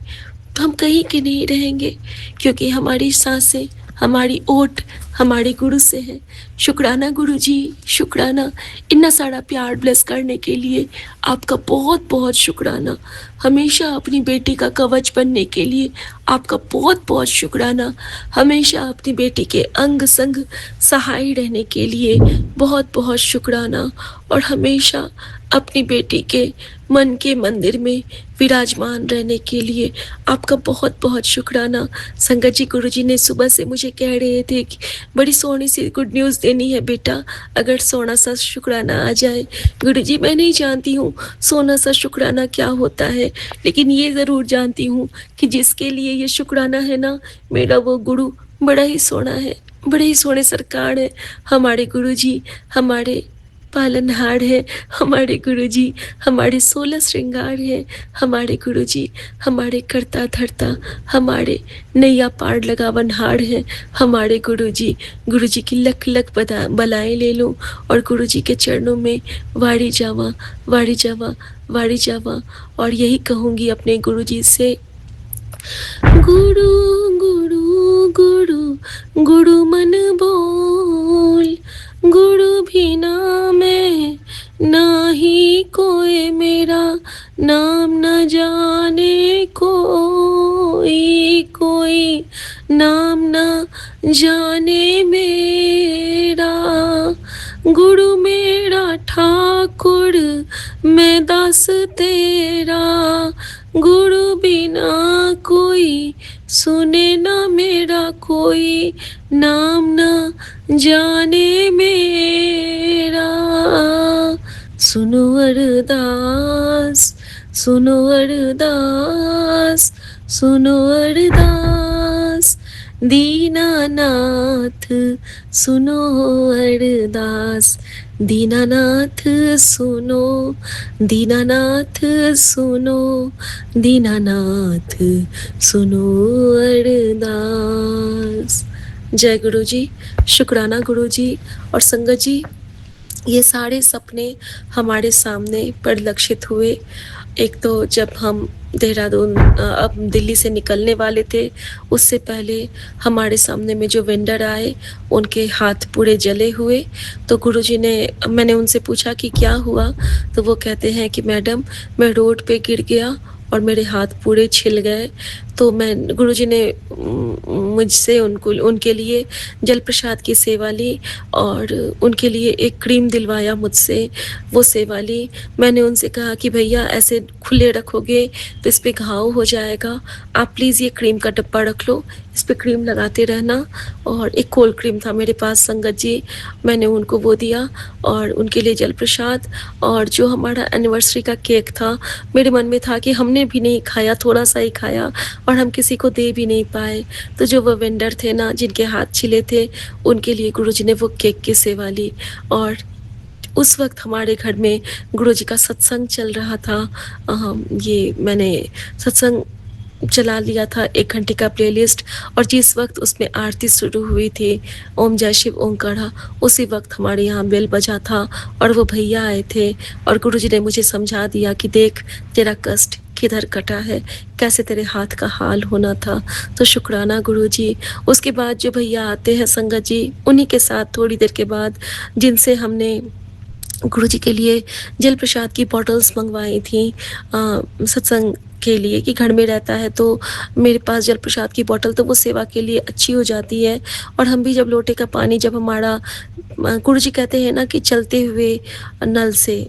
Speaker 3: तो हम कहीं के नहीं रहेंगे, क्योंकि हमारी सांसें, हमारी ओट हमारे गुरु से है। शुक्राना गुरु जी, शुक्राना, इतना सारा प्यार ब्लेस करने के लिए आपका बहुत बहुत शुक्राना। हमेशा अपनी बेटी का कवच बनने के लिए आपका बहुत बहुत शुक्राना। हमेशा अपनी बेटी के अंग संग सहाय रहने के लिए बहुत बहुत शुक्राना। और हमेशा अपनी बेटी के मन के मंदिर में विराजमान रहने के लिए आपका बहुत बहुत शुक्राना। संगत जी, गुरु जी ने सुबह से मुझे कह रहे थे कि बड़ी सोनी सी गुड न्यूज़ देनी है बेटा, अगर सोना सा शुक्राना आ जाए। गुरु जी, मैं नहीं जानती हूँ सोना सा शुक्राना क्या होता है, लेकिन ये ज़रूर जानती हूँ कि जिसके लिए ये शुक्राना है ना, मेरा वो गुरु बड़ा ही सोना है, बड़े ही सोने सरकार है। हमारे गुरु जी हमारे पालनहार हैं हमारे गुरुजी, हमारे 16 श्रृंगार हैं हमारे गुरुजी, हमारे करता धरता, हमारे नैया पार लगावनहार हैं हमारे गुरुजी। गुरुजी की लख लख बलाएं ले लूं और गुरुजी के चरणों में वारी जावा, वारी जावा, वारी जावा, और यही कहूँगी अपने गुरुजी से, गुरु गुरु गुरु गुरु मन बोल, गुरु बिना मैं नाही कोई, मेरा नाम न जाने कोई, कोई नाम न जाने मेरा। गुरु मेरा ठाकुर, मैं दास तेरा, गुरु बिना कोई सुने ना मेरा, कोई नाम न जाने मेरा। सुनो अरदास, सुनो अरदास, सुनो अरदास, दीनानाथ सुनो अरदास, दीनानाथ सुनो, दीनानाथ सुनो, दीनानाथ सुनो अरदास। जय गुरु जी, शुक्राना गुरु जी और संगत जी। ये सारे सपने हमारे सामने परिलक्षित हुए। एक तो जब हम देहरादून अब दिल्ली से निकलने वाले थे, उससे पहले हमारे सामने में जो वेंडर आए उनके हाथ पूरे जले हुए। तो गुरुजी ने, मैंने उनसे पूछा कि क्या हुआ, तो वो कहते हैं कि मैडम मैं रोड पे गिर गया और मेरे हाथ पूरे छिल गए। तो मैं, गुरुजी ने मुझसे उनके लिए जल प्रसाद की सेवा ली और उनके लिए एक क्रीम दिलवाया मुझसे, वो सेवा ली। मैंने उनसे कहा कि भैया ऐसे खुले रखोगे तो इस पे घाव हो जाएगा, आप प्लीज़ ये क्रीम का डब्बा रख लो, इस पे क्रीम लगाते रहना। और एक कोल्ड क्रीम था मेरे पास संगत जी, मैंने उनको वो दिया और उनके लिए जल प्रसाद। और जो हमारा एनिवर्सरी का केक था, मेरे मन में था कि हमने भी नहीं खाया, थोड़ा सा ही खाया और हम किसी को दे भी नहीं पाए। तो जो वो वेंडर थे ना, जिनके हाथ छिले थे, उनके लिए गुरुजी ने वो केक की सेवा ली। और उस वक्त हमारे घर में गुरुजी का सत्संग चल रहा था। ये मैंने सत्संग चला लिया था, 1 घंटे का प्लेलिस्ट, और जिस वक्त उसमें आरती शुरू हुई थी, ओम जय शिव ओंकारा, उसी वक्त हमारे यहाँ बेल बजा था और वो भैया आए थे और गुरुजी ने मुझे समझा दिया कि देख तेरा कष्ट किधर कटा है, कैसे तेरे हाथ का हाल होना था। तो शुक्राना गुरुजी। उसके बाद जो भैया आते हैं संगत जी, उन्हीं के साथ थोड़ी देर के बाद जिनसे हमने गुरुजी के लिए जल प्रसाद की बॉटल्स मंगवाई थी सत्संग के लिए, कि घर में रहता है तो मेरे पास जल प्रसाद की बॉटल तो वो सेवा के लिए अच्छी हो जाती है। और हम भी जब लोटे का पानी, जब हमारा गुरुजी कहते हैं ना कि चलते हुए नल से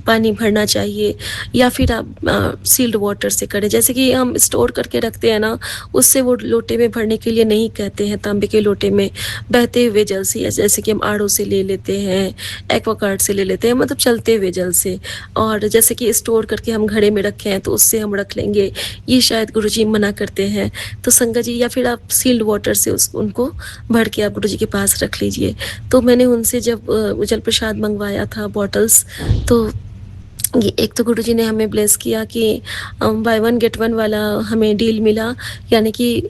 Speaker 3: पानी भरना चाहिए, या फिर आप सील्ड वाटर से करें, जैसे कि हम स्टोर करके रखते हैं ना, उससे वो लोटे में भरने के लिए नहीं कहते हैं, तांबे के लोटे में बहते हुए जल से, जैसे कि हम आड़ो से ले लेते हैं, एक्वागार्ड से ले लेते हैं, मतलब चलते हुए जल से। और जैसे कि स्टोर करके हम घड़े में रखे हैं तो उससे हम रख लेंगे, ये शायद गुरुजी मना करते हैं। तो संगत जी, या फिर आप सील्ड वाटर से उनको भर के आप गुरुजी के पास रख लीजिए। तो मैंने उनसे जब जल प्रसाद मंगवाया था बॉटल्स, तो ये एक तो गुरुजी ने हमें ब्लेस किया कि बाय 1 गेट 1 वाला हमें डील मिला, यानी कि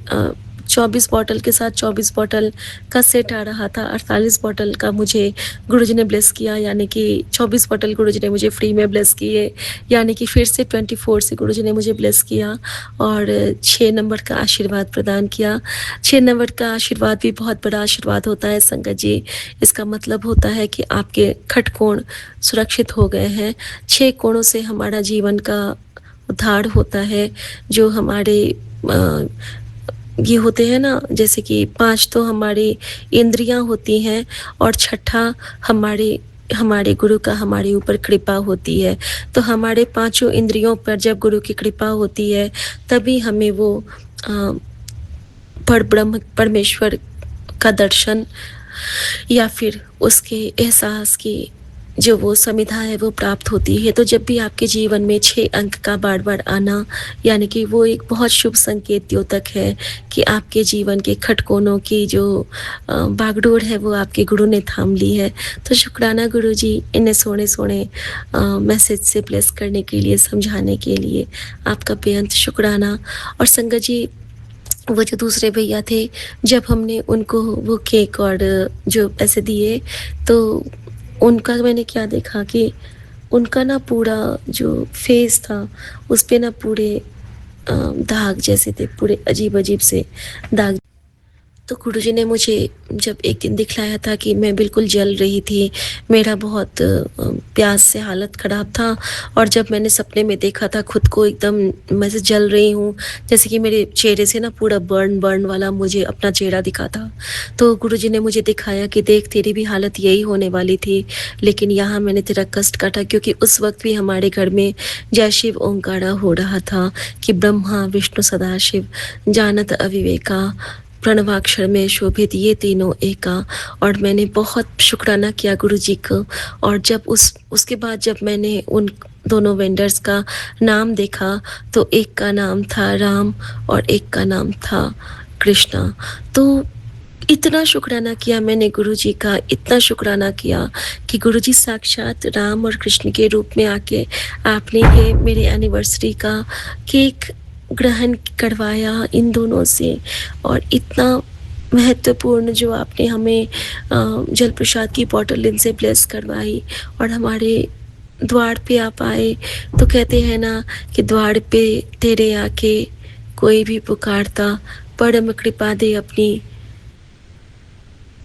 Speaker 3: 24 बॉटल के साथ 24 बॉटल का सेट आ रहा था। 48 बॉटल का मुझे गुरुजी ने ब्लेस किया, यानी कि 24 बॉटल गुरुजी ने मुझे फ्री में ब्लेस किए, यानी कि फिर से 24 से गुरुजी ने मुझे ब्लेस किया और 6 नंबर का आशीर्वाद प्रदान किया। 6 नंबर का आशीर्वाद भी बहुत बड़ा आशीर्वाद होता है संगत जी। इसका मतलब होता है कि आपके खटकोण सुरक्षित हो गए हैं। 6 कोणों से हमारा जीवन का उद्धार होता है। जो हमारे ये होते हैं ना, जैसे कि 5 तो हमारी इंद्रियां होती हैं और छठा हमारे गुरु का हमारे ऊपर कृपा होती है। तो हमारे 5 इंद्रियों पर जब गुरु की कृपा होती है, तभी हमें वो परब्रह्म परमेश्वर का दर्शन या फिर उसके एहसास की जो वो संविधा है वो प्राप्त होती है। तो जब भी आपके जीवन में 6 अंक का बार-बार आना, यानी कि वो एक बहुत शुभ संकेत द्योतक है कि आपके जीवन के खटकोनों की जो बागडोर है वो आपके गुरु ने थाम ली है। तो शुक्राना गुरुजी, इन्हें सोने-सोने मैसेज से ब्लेस करने के लिए, समझाने के लिए आपका बेअंत शुक्राना। और संगत जी, वो जो दूसरे भैया थे, जब हमने उनको वो केक और जो पैसे दिए, तो उनका मैंने क्या देखा कि उनका ना पूरा जो फेस था उस पे ना पूरे दाग जैसे थे, पूरे अजीब-अजीब से दाग। तो गुरुजी ने मुझे जब एक दिन दिखलाया था कि मैं बिल्कुल जल रही थी, मेरा बहुत प्यास से हालत ख़राब था, और जब मैंने सपने में देखा था खुद को एकदम मैं से जल रही हूँ, जैसे कि मेरे चेहरे से ना पूरा बर्न वाला मुझे अपना चेहरा दिखा था। तो गुरुजी ने मुझे दिखाया कि देख, तेरी भी हालत यही होने वाली थी, लेकिन यहाँ मैंने तेरा कष्ट काटा, क्योंकि उस वक़्त भी हमारे घर में जय शिव ओंकारा हो रहा था कि ब्रह्मा विष्णु सदाशिव जानत अविवेका, प्रणवाक्षर में शोभित ये तीनों एका। और मैंने बहुत शुक्राना किया गुरुजी को। और जब उसके बाद जब मैंने उन दोनों वेंडर्स का नाम देखा, तो एक का नाम था राम और एक का नाम था कृष्णा। तो इतना शुक्राना किया मैंने गुरुजी का, इतना शुक्राना किया कि गुरुजी साक्षात राम और कृष्ण के रूप में आके आपने ये मेरे एनिवर्सरी का केक ग्रहण करवाया इन दोनों से। और इतना महत्वपूर्ण जो आपने हमें जल प्रसाद की बॉटल इनसे ब्लेस करवाई, और हमारे द्वार पे आप आए। तो कहते हैं ना कि द्वार पे तेरे आके कोई भी पुकारता, परम कृपा दे अपनी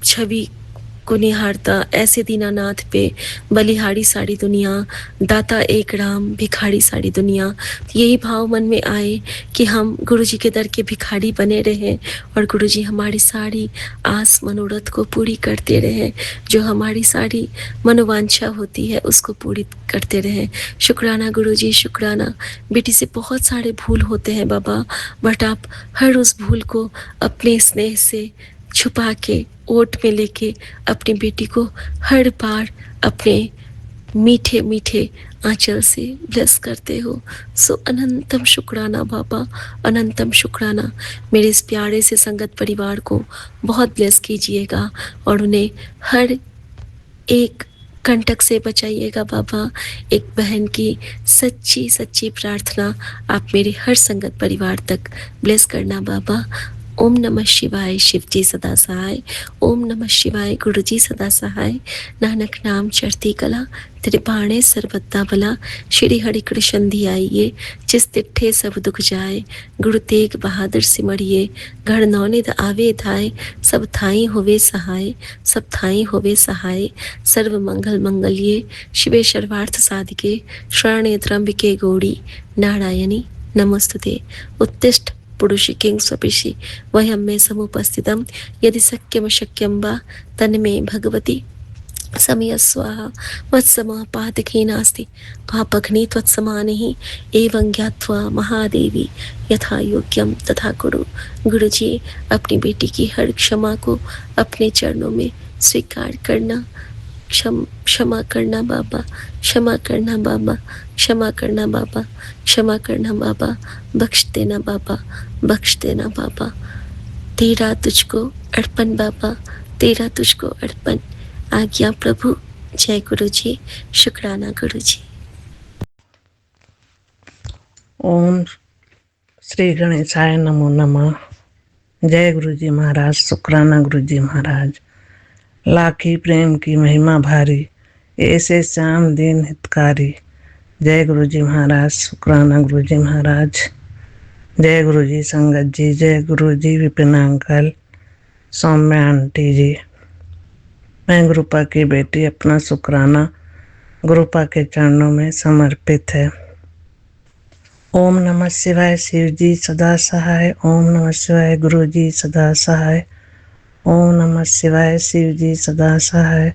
Speaker 3: छवि को निहारता। ऐसे दीनानाथ पे बलिहारी सारी दुनिया, दाता एक राम भिखारी सारी दुनिया। यही भाव मन में आए कि हम गुरुजी के दर के भिखारी बने रहें, और गुरुजी हमारी सारी आस मनोरथ को पूरी करते रहें, जो हमारी सारी मनोवांछा होती है उसको पूरी करते रहें। शुक्राना गुरुजी, शुक्राना। बेटी से बहुत सारे भूल होते हैं बाबा, बट आप हर उस भूल को अपने स्नेह से छुपा के ओट में लेके अपनी बेटी को हर बार अपने मीठे मीठे आंचल से ब्लेस करते हो। सो अनंतम शुक्राना बाबा, अनंतम शुक्राना। मेरे इस प्यारे से संगत परिवार को बहुत ब्लेस कीजिएगा, और उन्हें हर एक कंटक से बचाइएगा बाबा। एक बहन की सच्ची सच्ची प्रार्थना आप मेरे हर संगत परिवार तक ब्लेस करना बाबा। ओम नमः शिवाय, शिवजी सदा सहाय। ओम नमः शिवाय, गुरुजी सदा सहाय। नानक नाम चढ़ती कला, तेरे बाणे सर्वदा भला। श्री हरि कृष्ण धियाइए, जिस तिट्ठे सब दुख जाए। गुरु तेग बहादुर सिमरिए, घर नौनिध आवे धाय। सब थाई होवे सहाय, सब थाई होवे सहाय। सर्व मंगल मंगल्ये शिवे सर्वार्थ साधिके, शरणे त्र्यंबिके गौरी नारायणी नमोस्तुते। उत्तिष्ठ पुरुषि किंग स्वपिषि वयं मे समुपस्थितं, यदि शक्यम शक्यं वा तन्मे भगवती समय स्वाहा। वत्समः पातकी नास्ति पापघ्नि त्वत्समानिः, एवं ज्ञात्वा महादेवी यथा योग्यम तथा कुरु। गुरुजी, अपनी बेटी की हर क्षमा को अपने चरणों में स्वीकार करना। क्षमा करना बाबा, क्षमा करना बाबा, क्षमा करना बाबा, क्षमा करना बाबा। बख्श देना बाबा, बख्श देना बाबा। तेरा तुझको अर्पण बाबा, तेरा तुझको अर्पण। आज्ञा प्रभु। जय गुरु जी, शुक्राना गुरु जी।
Speaker 4: ओम श्री गणेशाय नमो नमः। जय गुरु जी महाराज, शुक्राना गुरु जी महाराज। लाखी प्रेम की महिमा भारी, ऐसे श्याम दीन हितकारी। जय गुरु जी महाराज, शुक्राना गुरु जी महाराज। जय गुरु जी संगत जी, जय गुरु जी विपिन अंकल, सौम्या आंटी जी। मैं गुरुपा की बेटी अपना शुक्राना गुरुपा के चरणों में समर्पित है। ओम नमः शिवाय, शिव जी सदा सहाय। ओम नमः शिवाय, गुरु जी सदा सहाय। ओम नमः शिवाय, शिव जी सदा सहाय।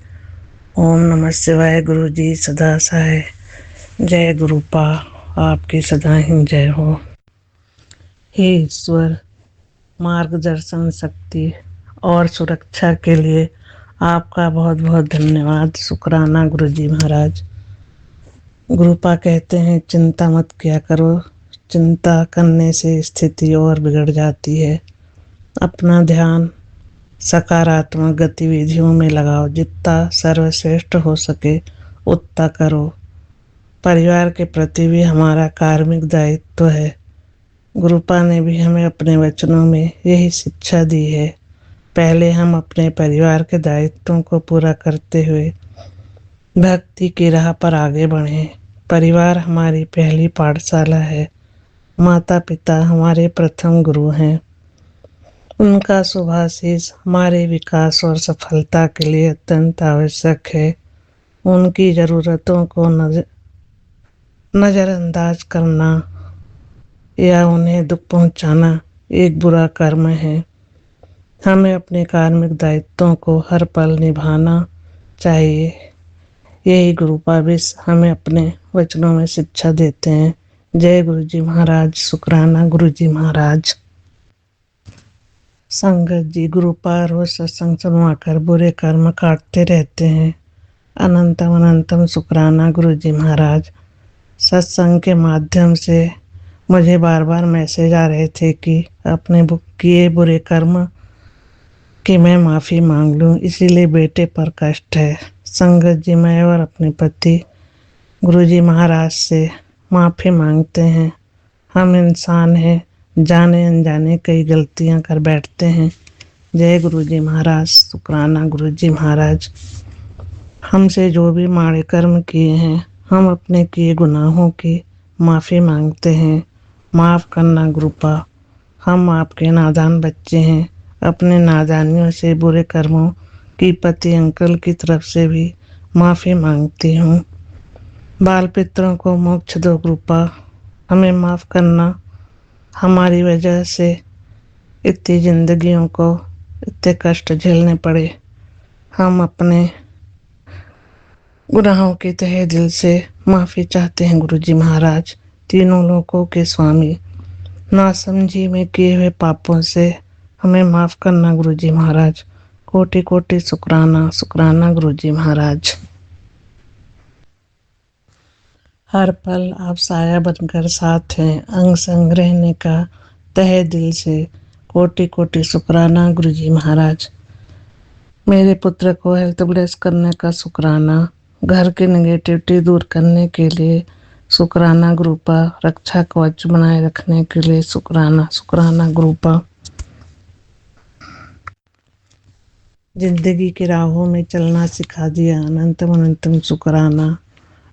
Speaker 4: ओम नमः शिवाय, गुरु जी सदा सहाय। जय गुरुपा, आपकी सदा ही जय हो। हे ईश्वर, मार्गदर्शन शक्ति और सुरक्षा के लिए आपका बहुत बहुत धन्यवाद। शुक्राना गुरुजी महाराज। गुरुपा कहते हैं चिंता मत किया करो, चिंता करने से स्थिति और बिगड़ जाती है। अपना ध्यान सकारात्मक गतिविधियों में लगाओ, जितना सर्वश्रेष्ठ हो सके उतना करो। परिवार के प्रति भी हमारा कार्मिक दायित्व है। गुरुपा ने भी हमें अपने वचनों में यही शिक्षा दी है। पहले हम अपने परिवार के दायित्वों को पूरा करते हुए भक्ति की राह पर आगे बढ़ें। परिवार हमारी पहली पाठशाला है। माता पिता हमारे प्रथम गुरु हैं। उनका शुभाशीष हमारे विकास और सफलता के लिए अत्यंत आवश्यक है। उनकी ज़रूरतों को नज़रअंदाज करना या उन्हें दुख पहुंचाना एक बुरा कर्म है। हमें अपने कार्मिक दायित्वों को हर पल निभाना चाहिए। यही गुरुपा भी हमें अपने वचनों में शिक्षा देते हैं। जय गुरु जी महाराज। शुक्राना गुरु जी महाराज। संगत जी, गुरुपा रोज सत्संग सुनवाकर बुरे कर्म काटते रहते हैं। अनंतम अनंतम शुक्राना गुरु जी महाराज। सत्संग के माध्यम से मुझे बार बार मैसेज आ रहे थे कि अपने किए बुरे कर्म कि मैं माफ़ी मांग लूं, इसीलिए बेटे पर कष्ट है। संगत जी, मैं और अपने पति गुरुजी महाराज से माफ़ी मांगते हैं। हम इंसान हैं, जाने अनजाने कई गलतियां कर बैठते हैं। जय गुरुजी महाराज। शुक्राना गुरुजी महाराज। हमसे जो भी माड़े कर्म किए हैं, हम अपने किए गुनाहों की माफ़ी मांगते हैं। माफ़ करना गुरुपा। हम आपके नादान बच्चे हैं। अपने नादानियों से बुरे कर्मों की पति अंकल की तरफ से भी माफ़ी मांगती हूँ। बाल पितरों को मोक्ष दो गुरुपा। हमें माफ़ करना। हमारी वजह से इतनी जिंदगियों को इतने कष्ट झेलने पड़े। हम अपने गुनाहों के तहे दिल से माफ़ी चाहते हैं गुरुजी महाराज। तीनों लोकों के स्वामी, नासमझी में किए हुए पापों से हमें माफ़ करना गुरुजी महाराज। कोटि कोटि शुक्राना। शुक्राना गुरुजी महाराज। हर पल आप साया बनकर साथ हैं। अंग संग रहने का तहे दिल से कोटि कोटि शुक्राना गुरुजी महाराज। मेरे पुत्र को हेल्थ ब्लेस करने का शुक्राना। घर की नेगेटिविटी दूर करने के लिए शुक्राना गुरुपा। रक्षा कवच बनाए रखने के लिए शुक्राना। शुक्राना गुरुपा। जिंदगी की राहों में चलना सिखा दिया। अनंतम अनंतम शुक्राना।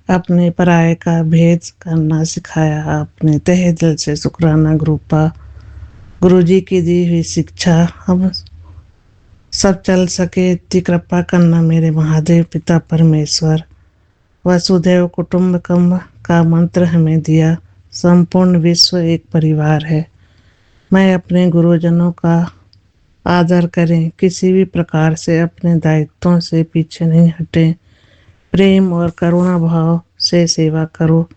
Speaker 4: अपने पराये का भेद करना सिखाया आपने। तहे दिल से शुक्राना गुरुपा। गुरुजी की दी हुई शिक्षा हम सब चल सके इतनी कृपा करना मेरे महादेव पिता परमेश्वर। वसुधैव कुटुंबकम का मंत्र हमें दिया। संपूर्ण विश्व एक परिवार है। मैं अपने गुरुजनों का आदर करें, किसी भी प्रकार से अपने दायित्वों से पीछे नहीं हटें। प्रेम और करुणा भाव से सेवा करो।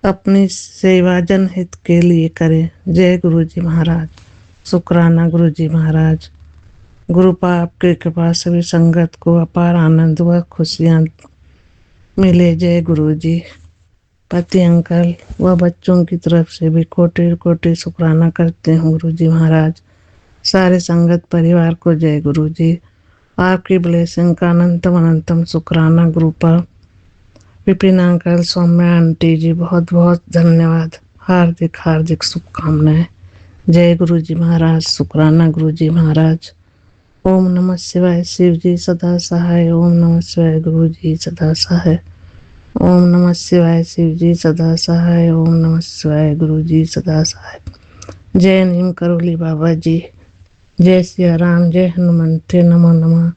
Speaker 4: अपनी सेवा जनहित के लिए करें। जय गुरुजी महाराज। शुक्राना गुरुजी महाराज। गुरुपा आपके कृपा से भी संगत को अपार आनंद व खुशियाँ मिले। जय गुरुजी। पति अंकल व बच्चों की तरफ से भी कोटि कोटि शुक्राना करते हैं गुरुजी महाराज। सारे संगत परिवार को जय गुरुजी। आपकी ब्लेसिंग का अनंतम अनंतम शुक्राना गुरुपा। विपिन अंकल, सौम्या आंटी जी, बहुत बहुत धन्यवाद। हार्दिक हार्दिक शुभकामनाएं। जय गुरुजी महाराज। शुक्राना गुरुजी महाराज। ओम नमः शिवाय। शिव जी सदा सहाय। ओम नमः शिवाय। गुरुजी सदा सहाय। ओम नमः शिवाय। शिव जी सदा सहाय। ओम नमः शिवाय। गुरुजी सदा सहाय। जय नीम करोली बाबा जी। जय सिया राम। जय हनुमंते नमो नमः।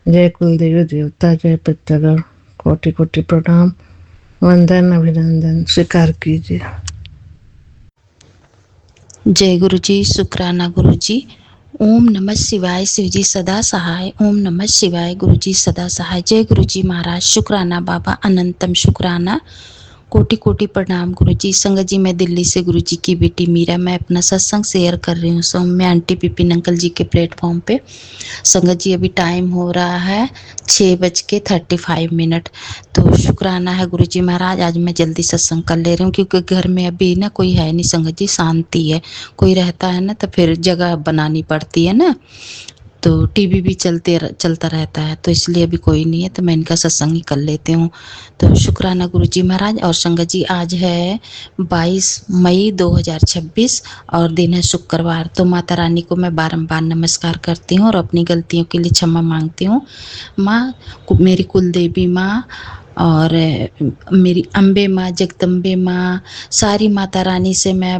Speaker 4: जय कुलदेवी देवता। जय पितृगण। कोटि कोटि प्रणाम, वंदन अभिनंदन स्वीकार कीजिए।
Speaker 5: जय गुरुजी। शुक्राना गुरुजी। ओम नमः शिवाय। शिवजी सदा सहाय। ओम नमः शिवाय। गुरुजी सदा सहाय। जय गुरुजी महाराज। शुक्राना बाबा। अनंतम शुक्राना। कोटि कोटि प्रणाम गुरुजी। संगत जी, मैं दिल्ली से गुरुजी की बेटी मीरा, मैं अपना सत्संग शेयर कर रही हूँ सौम्य आंटी विपिन अंकल जी के प्लेटफॉर्म पे। संगत जी, अभी टाइम हो रहा है 6:35। तो शुक्राना है गुरुजी महाराज, आज मैं जल्दी सत्संग कर ले रही हूँ क्योंकि घर में अभी ना कोई है नहीं संगत जी, शांति है। कोई रहता है ना तो फिर जगह बनानी पड़ती है ना, तो टीवी भी चलता रहता है, तो इसलिए अभी कोई नहीं है तो मैं इनका सत्संग ही कर लेती हूँ। तो शुक्राना गुरुजी महाराज। और संगत जी, आज है 22 मई 2026 और दिन है शुक्रवार। तो माता रानी को मैं बारंबार नमस्कार करती हूँ और अपनी गलतियों के लिए क्षमा मांगती हूँ। माँ, मेरी कुल देवी माँ और मेरी अम्बे माँ, जगदम्बे माँ, सारी माता रानी से मैं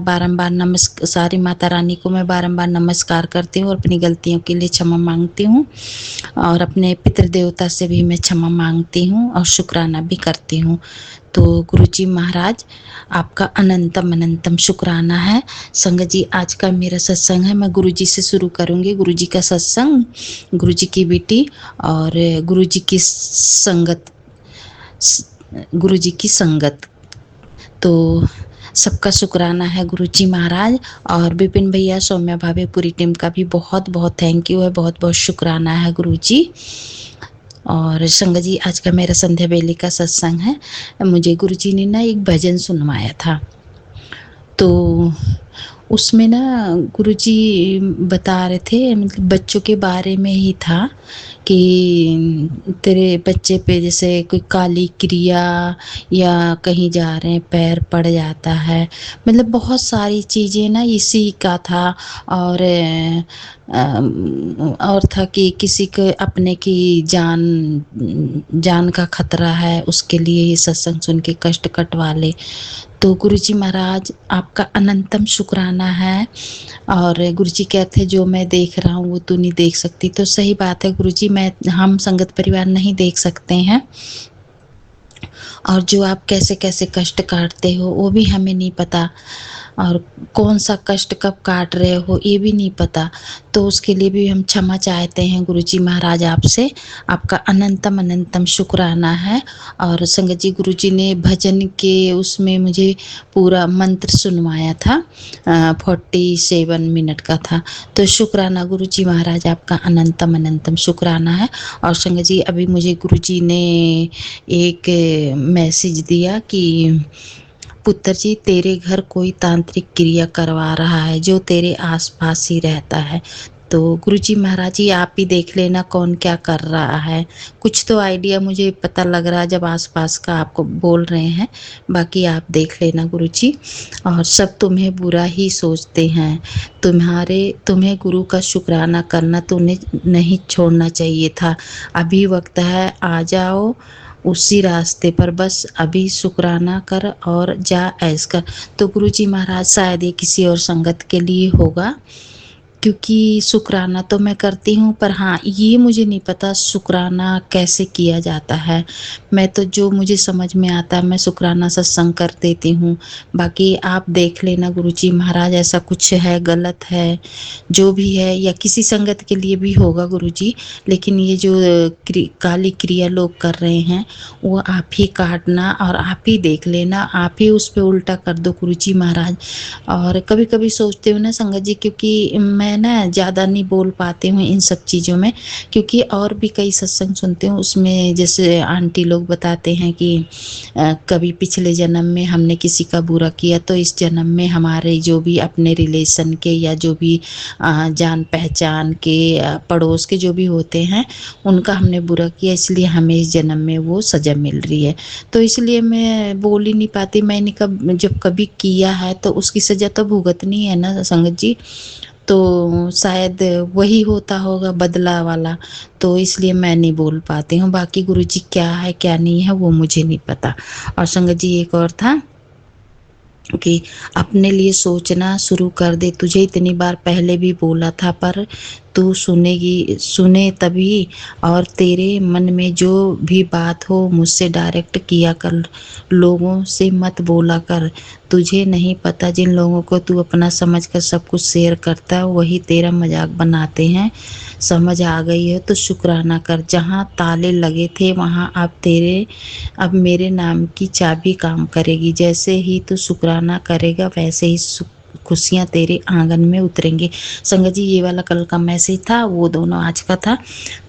Speaker 5: सारी माता रानी को मैं बारंबार नमस्कार करती हूँ और अपनी गलतियों के लिए क्षमा मांगती हूँ और अपने पितृदेवता से भी मैं क्षमा मांगती हूँ और शुक्राना भी करती हूँ। तो गुरुजी महाराज, आपका अनंतम अनंतम शुक्राना है। संगत जी, आज का मेरा सत्संग है, मैं गुरुजी से शुरू करूँगी। गुरुजी का सत्संग, गुरुजी की बेटी और गुरुजी की संगत, गुरुजी की संगत। तो सबका शुक्राना है गुरुजी महाराज। और विपिन भैया, सौम्या भाभी, पूरी टीम का भी बहुत बहुत थैंक यू है, बहुत बहुत शुक्राना है गुरुजी। और संगत जी, आज का मेरा संध्या बेले का सत्संग है। मुझे गुरुजी ने ना एक भजन सुनवाया था, तो उसमें ना गुरुजी बता रहे थे, मतलब बच्चों के बारे में ही था कि तेरे बच्चे पे जैसे कोई काली क्रिया या कहीं जा रहे हैं पैर पड़ जाता है, मतलब बहुत सारी चीज़ें ना इसी का था। और था कि किसी के अपने की जान का खतरा है, उसके लिए ये सत्संग सुन के कष्ट कटवा ले। तो गुरुजी महाराज, आपका अनंतम शुक्राना है। और गुरुजी कहते जो मैं देख रहा हूँ वो तू नहीं देख सकती। तो सही बात है गुरुजी, हम संगत परिवार नहीं देख सकते हैं, और जो आप कैसे कैसे कष्ट काटते हो वो भी हमें नहीं पता, और कौन सा कष्ट कब काट रहे हो ये भी नहीं पता। तो उसके लिए भी हम क्षमा चाहते हैं गुरुजी महाराज आपसे। आपका अनंतम अनंतम शुक्राना है। और संगत जी, गुरुजी ने भजन के उसमें मुझे पूरा मंत्र सुनवाया था, 47 मिनट का था। तो शुक्राना गुरुजी महाराज, आपका अनंतम अनंतम शुक्राना है। और संगत जी, अभी मुझे गुरुजी ने एक मैसेज दिया कि पुत्र जी, तेरे घर कोई तांत्रिक क्रिया करवा रहा है जो तेरे आसपास ही रहता है। तो गुरुजी महाराज जी, आप ही देख लेना कौन क्या कर रहा है। कुछ तो आइडिया मुझे पता लग रहा है जब आसपास का आपको बोल रहे हैं, बाकी आप देख लेना गुरुजी। और सब तुम्हें बुरा ही सोचते हैं, तुम्हें गुरु का शुक्राना करना तूने नहीं छोड़ना चाहिए था। अभी वक्त है, आ जाओ उसी रास्ते पर, बस अभी शुक्राना कर और जा ऐस कर। तो गुरुजी महाराज, शायद ये किसी और संगत के लिए होगा, क्योंकि शुक्राना तो मैं करती हूँ, पर हाँ ये मुझे नहीं पता शुक्राना कैसे किया जाता है। मैं तो जो मुझे समझ में आता है मैं शुक्राना सत्संग कर देती हूँ, बाकी आप देख लेना गुरुजी महाराज, ऐसा कुछ है गलत है जो भी है, या किसी संगत के लिए भी होगा गुरुजी। लेकिन ये जो काली क्रिया लोग कर रहे हैं वो आप ही काटना और आप ही देख लेना, आप ही उस पर उल्टा कर दो गुरुजी महाराज। और कभी कभी सोचते हो ना संगत जी, क्योंकि मैं ना ज़्यादा नहीं बोल पाती हूँ इन सब चीज़ों में, क्योंकि और भी कई सत्संग सुनते हूँ, उसमें जैसे आंटी लोग बताते हैं कि कभी पिछले जन्म में हमने किसी का बुरा किया तो इस जन्म में हमारे जो भी अपने रिलेशन के या जो भी जान पहचान के पड़ोस के जो भी होते हैं उनका हमने बुरा किया, इसलिए हमें इस जन्म में वो सज़ा मिल रही है। तो इसलिए मैं बोल ही नहीं पाती। मैंने जब कभी किया है तो उसकी सज़ा तो भुगतनी है ना संगत जी, तो शायद वही होता होगा बदला वाला, तो इसलिए मैं नहीं बोल पाती हूँ। बाकी गुरुजी क्या है क्या नहीं है वो मुझे नहीं पता। और संगत जी, एक और था कि अपने लिए सोचना शुरू कर दे। तुझे इतनी बार पहले भी बोला था, पर तू सुने तभी, और तेरे मन में जो भी बात हो मुझसे डायरेक्ट किया कर, लोगों से मत बोला कर। तुझे नहीं पता जिन लोगों को तू अपना समझ कर सब कुछ शेयर करता है वही तेरा मजाक बनाते हैं। समझ आ गई है तो शुक्राना कर। जहाँ ताले लगे थे वहाँ अब मेरे नाम की चाबी काम करेगी। जैसे ही तू शुक्राना करेगा वैसे ही खुशियाँ तेरे आंगन में उतरेंगी। संगत जी, ये वाला कल का मैसेज था, वो दोनों आज का था।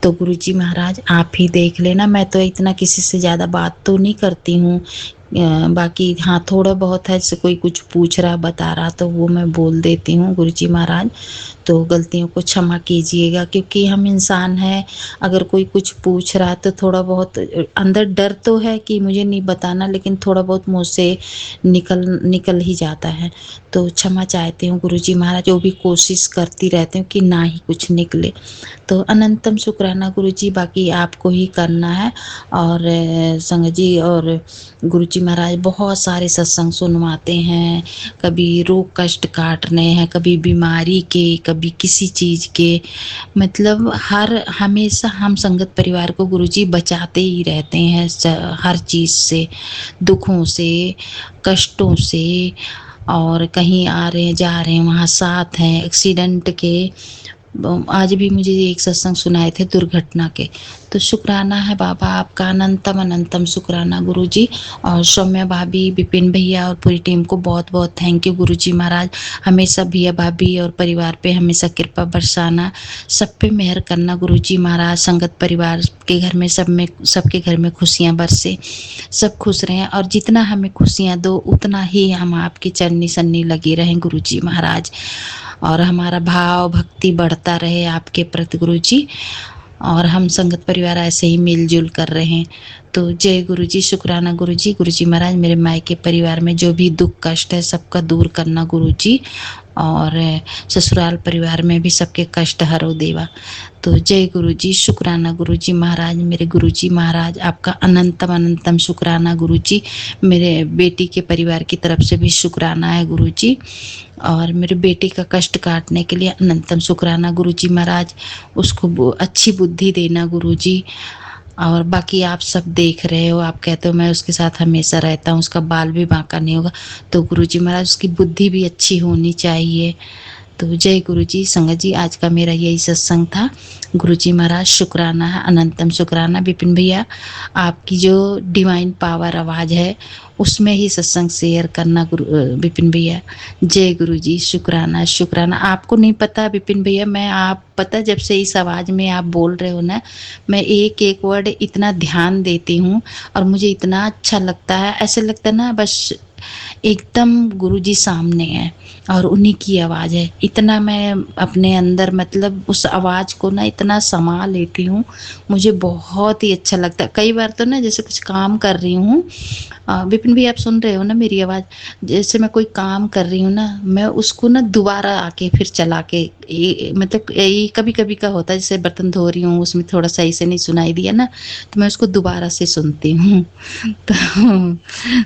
Speaker 5: तो गुरुजी महाराज आप ही देख लेना। मैं तो इतना किसी से ज़्यादा बात तो नहीं करती हूँ, बाकी हाँ थोड़ा बहुत है, जैसे कोई कुछ पूछ रहा बता रहा तो वो मैं बोल देती हूँ गुरुजी महाराज। तो गलतियों को क्षमा कीजिएगा, क्योंकि हम इंसान हैं। अगर कोई कुछ पूछ रहा तो थोड़ा बहुत अंदर डर तो है कि मुझे नहीं बताना, लेकिन थोड़ा बहुत मुँह से निकल ही जाता है। तो क्षमा चाहती हूँ गुरुजी महाराज, वो भी कोशिश करती रहती हूँ कि ना ही कुछ निकले। तो अनंतम शुक्राना गुरुजी, बाकी आपको ही करना है। और संगत जी और गुरुजी महाराज बहुत सारे सत्संग सुनवाते हैं, कभी रोग कष्ट काटने हैं, कभी बीमारी के, कभी किसी चीज़ के, मतलब हमेशा हम संगत परिवार को गुरुजी बचाते ही रहते हैं हर चीज़ से, दुखों से, कष्टों से। और कहीं आ रहे हैं जा रहे हैं वहाँ साथ हैं, एक्सीडेंट के। आज भी मुझे एक सत्संग सुनाए थे दुर्घटना के। तो शुक्राना है बाबा आपका, अनंतम अनंतम शुक्राना गुरुजी। और सौम्या भाभी, विपिन भैया और पूरी टीम को बहुत बहुत थैंक यू गुरुजी महाराज। हमेशा भैया भाभी और परिवार पे हमेशा कृपा बरसाना, सब पे मेहर करना गुरुजी महाराज। संगत परिवार के घर में सबके घर में खुशियाँ बरसे, सब खुश रहें, और जितना हमें खुशियाँ दो उतना ही हम आपके चरनी सन्नी लगे रहें गुरुजी महाराज। और हमारा भाव भक्ति बढ़ता रहे आपके प्रति गुरुजी, और हम संगत परिवार ऐसे ही मिलजुल कर रहे हैं। तो जय गुरुजी, शुक्राना गुरुजी। गुरुजी महाराज मेरे मायके परिवार में जो भी दुख कष्ट है सबका दूर करना गुरुजी, और ससुराल परिवार में भी सबके कष्ट हरो देवा। तो जय गुरुजी, शुक्राना गुरुजी महाराज। मेरे गुरुजी महाराज आपका अनंतम अनंतम शुक्राना गुरुजी। मेरे बेटी के परिवार की तरफ से भी शुक्राना है गुरुजी, और मेरे बेटे का कष्ट काटने के लिए अनंतम शुक्राना गुरुजी महाराज। उसको अच्छी बुद्धि देना गुरुजी। और बाकी आप सब देख रहे हो, आप कहते हो मैं उसके साथ हमेशा रहता हूँ, उसका बाल भी बांका नहीं होगा। तो गुरुजी महाराज उसकी बुद्धि भी अच्छी होनी चाहिए। तो जय गुरुजी। संगत जी आज का मेरा यही सत्संग था। गुरुजी महाराज शुक्राना है, अनंतम शुक्राना। विपिन भैया आपकी जो डिवाइन पावर आवाज़ है उसमें ही सत्संग शेयर करना विपिन भैया। जय गुरुजी, शुक्राना शुक्राना। आपको नहीं पता विपिन भैया, आप पता जब से इस आवाज़ में आप बोल रहे हो ना, मैं एक एक वर्ड इतना ध्यान देती हूँ और मुझे इतना अच्छा लगता है, ऐसे लगता है ना बस एकदम गुरुजी सामने है और उन्हीं की आवाज़ है। इतना मैं अपने अंदर मतलब उस आवाज़ को ना इतना समा लेती हूँ, मुझे बहुत ही अच्छा लगता है। कई बार तो ना जैसे कुछ काम कर रही हूँ, विपिन भी आप सुन रहे हो ना मेरी आवाज़, जैसे मैं कोई काम कर रही हूँ ना, मैं उसको ना दोबारा आके फिर चला के मतलब यही कभी कभी का होता है, जैसे बर्तन धो रही हूँ उसमें थोड़ा सही से नहीं सुनाई दिया ना, तो मैं उसको दोबारा से सुनती हूँ। तो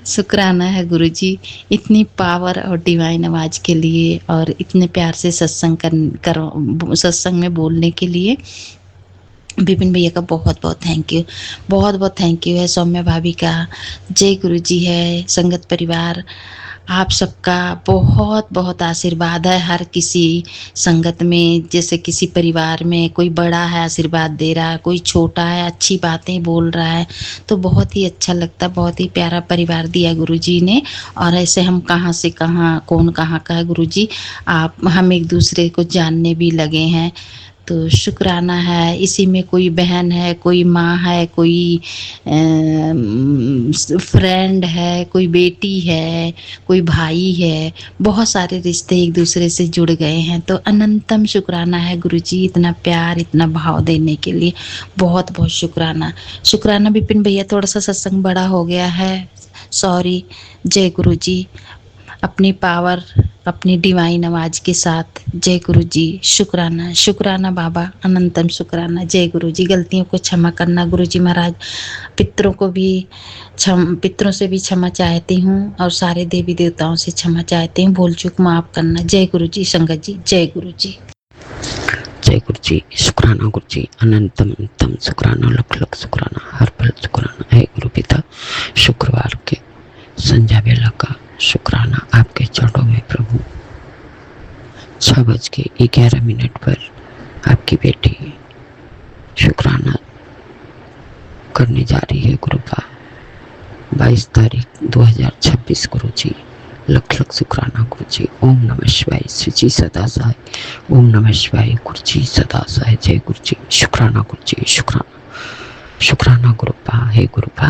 Speaker 5: शुक्राना है गुरुजी इतनी पावर और डिवाइन आवाज़ के लिए, और इतने प्यार से सत्संग में बोलने के लिए। विपिन भैया का बहुत बहुत थैंक यू, बहुत बहुत थैंक यू है। सौम्या भाभी का जय गुरुजी है। संगत परिवार आप सबका बहुत बहुत आशीर्वाद है हर किसी संगत में। जैसे किसी परिवार में कोई बड़ा है आशीर्वाद दे रहा है, कोई छोटा है अच्छी बातें बोल रहा है, तो बहुत ही अच्छा लगता है। बहुत ही प्यारा परिवार दिया गुरुजी ने, और ऐसे हम कहाँ से कहाँ कौन कहाँ का है गुरुजी, आप हम एक दूसरे को जानने भी लगे हैं। तो शुक्राना है। इसी में कोई बहन है, कोई माँ है, कोई फ्रेंड है, कोई बेटी है, कोई भाई है, बहुत सारे रिश्ते एक दूसरे से जुड़ गए हैं। तो अनंतम शुक्राना है गुरुजी इतना प्यार इतना भाव देने के लिए, बहुत बहुत शुक्राना। शुक्राना विपिन भैया, थोड़ा सा सत्संग बड़ा हो गया है, सॉरी। जय गुरुजी, अपनी पावर अपनी डिवाइन आवाज़ के साथ जय गुरुजी। शुक्राना शुक्राना बाबा, अनंतम शुक्राना। जय गुरुजी। गलतियों को क्षमा करना गुरुजी महाराज। पितरों से भी क्षमा चाहती हूँ, और सारे देवी देवताओं से क्षमा चाहती हूँ। भूल चूक माफ़ करना। जय गुरुजी। संगत जी जय गुरुजी।
Speaker 6: जय गुरु जी, शुक्राना गुरु जी, अनंतम अनंतम शुक्राना, लख लख शुक्राना, हर पल शुक्राना। हे गुरु पिता, शुक्रवार के संध्या वेला का शुक्राना आपके चरणों में प्रभु। 6:11 पर आपकी बेटी शुक्राना करने जा रही है गुरुपा। 22 तारीख 2026 गुरु जी, लख लख शुक्राना गुरु जी। ओम नमः शिवाय, श्री जी सदा सहाय। ओम नमः शिवाय, गुरु जी सदा सहाय। जय गुरु जी, शुक्राना गुरु जी, शुक्राना शुक्राना गुरुपा। हे गुरुपा,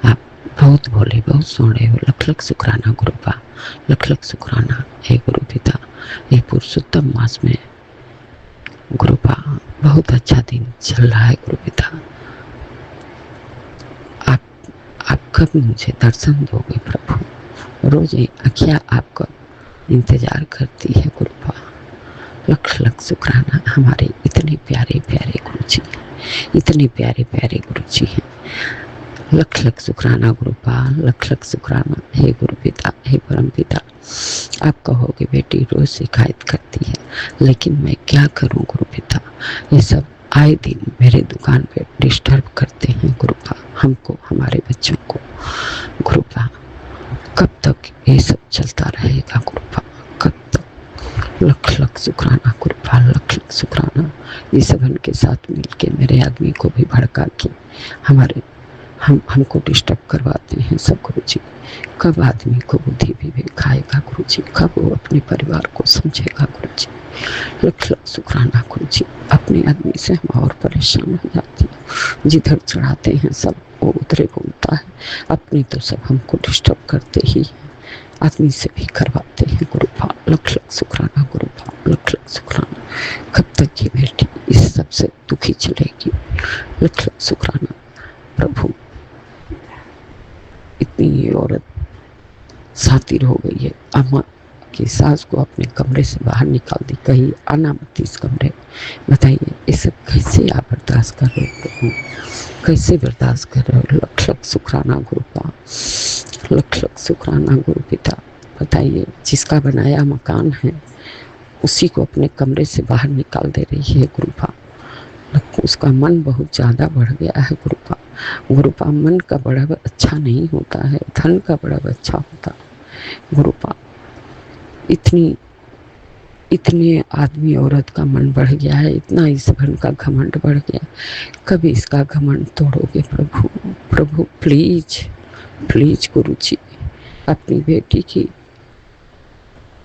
Speaker 6: आप बहुत भोले बहुत सोने हो। लख लख शुक्राना गुरुपा, लख लख शुक्राना। हे गुरु पिता, ये पुरुषोत्तम मास में गुरुपा बहुत अच्छा दिन चल रहा है गुरु पिता। आप कब मुझे दर्शन दोगे प्रभु? रोज अखियाँ आपका इंतजार करती है गुरुपा। लख लख शुक्राना, हमारे इतने प्यारे प्यारे गुरु जी, इतने प्यारे प्यारे गुरु जी हैं। लख लख शुक्राना गुरुपा, लख लख शुक्राना। हे गुरु पिता, हे परम पिता, आप कहोगे बेटी रोज शिकायत करती है, लेकिन मैं क्या करूं गुरु पिता? ये सब आए दिन मेरे दुकान पे डिस्टर्ब करते हैं गुरुपा, हमको, हमारे बच्चों को गुरुपा। कब तक ये सब चलता रहेगा गुरुपा? कब तक? लख लख शुक्राना गुरुपा, लख लख शुक्राना। ये सबन के साथ मिलके मेरे आदमी को भी भड़का के हमको डिस्टर्ब करवाते हैं सब गुरु जी। कब आदमी को बुद्धि विवेक आएगा गुरु जी? कब वो अपने परिवार को समझेगा गुरु जी? लख लख शुक्राना गुरु जी। अपने आदमी से हम और परेशान हो जाते हैं, जिधर चढ़ाते हैं सब वो उधरे बोलता है। अपने तो सब हमको डिस्टर्ब करते ही हैं, आदमी से भी करवाते हैं गुरुपा। लख लख शुक्राना गुरुपा, लख लख शुक्राना। कब तक ये बेटी इस सब से दुखी चलेगी? लख लख शुक्राना प्रभु। इतनी ये औरत सातिर हो गई है, अम्मा की सास को अपने कमरे से बाहर निकाल दी, कहीं आना मत इस कमरे। बताइए ये सब कैसे आप बर्दाश्त कर रहे हो प्रभु? कैसे बर्दाश्त कर रहे हो? लख लख शुक्राना गुरुपा, लख लख शुक्राना गुरु पिता। बताइए जिसका बनाया मकान है उसी को अपने कमरे से बाहर निकाल दे रही है गुरुपा। उसका मन बहुत ज़्यादा बढ़ गया है गुरुपा। गुरुपा मन का बड़ा अच्छा नहीं होता है, धन का बड़ा अच्छा होता है गुरुपा। इतने आदमी औरत का मन बढ़ गया है, इतना इस धन का घमंड बढ़ गया। कभी इसका घमंड तोड़ोगे प्रभु? प्रभु प्लीज प्लीज गुरु जी, अपनी बेटी की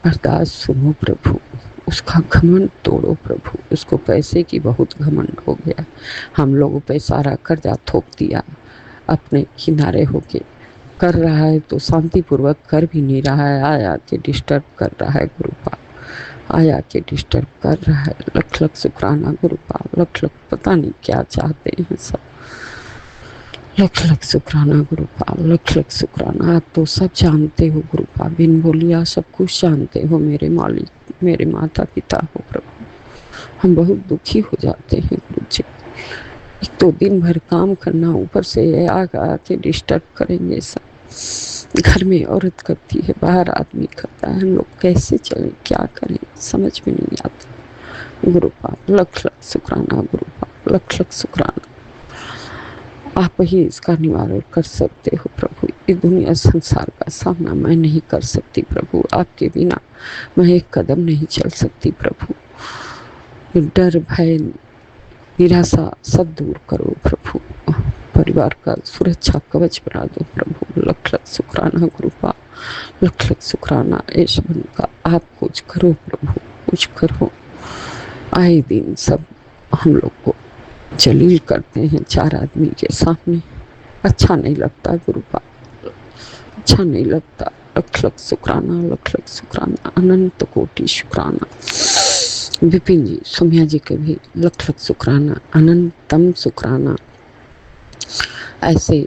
Speaker 6: अरदास सुनो प्रभु, उसका घमंड तोड़ो प्रभु। उसको पैसे की बहुत घमंड हो गया, हम लोगों पे सारा कर्जा थोप दिया, अपने किनारे होके कर रहा है तो शांतिपूर्वक कर भी नहीं रहा है, आया के डिस्टर्ब कर रहा है गुरुपा, आया के डिस्टर्ब कर रहा है। लख लख शुक्राना गुरुपा, लख लख, पता नहीं क्या चाहते हैं सब। लख लख शुक्राना गुरुपा, लख लख शुक्राना। आप तो सब जानते हो गुरुपा, बिन बोलिया सब कुछ जानते हो मेरे मालिक, मेरे माता पिता हो प्रभु। हम बहुत दुखी हो जाते हैं गुरु जी। एक तो दिन भर काम करना, ऊपर से आके डिस्टर्ब करेंगे सब। घर में औरत करती है, बाहर आदमी करता है, हम लोग कैसे चले, क्या करें, समझ में नहीं आता गुरुपा। लख लख शुक्राना गुरुपा, लख लख शुक्राना। आप ही इसका निवारण कर सकते हो प्रभु। इस दुनिया संसार का सामना मैं नहीं कर सकती प्रभु, आपके बिना मैं एक कदम नहीं चल सकती प्रभु। डर भय निराशा सब दूर करो प्रभु, परिवार का सुरक्षा कवच बना दो प्रभु। लख लख शुक्राना गुरुपा, लख लख शुक्राना। ऐश्वर्य का आप कुछ करो प्रभु, कुछ करो। आए दिन सब हम लोग को जलील करते हैं चार आदमी के सामने, अच्छा नहीं लगता गुरुपा, अच्छा नहीं लगता। लख लख शुक्राना, लख लख शुक्राना, अनंत कोटि शुक्राना। विपिन जी सोमिया जी के भी लख लख शुक्राना, अनंतम शुक्राना। ऐसे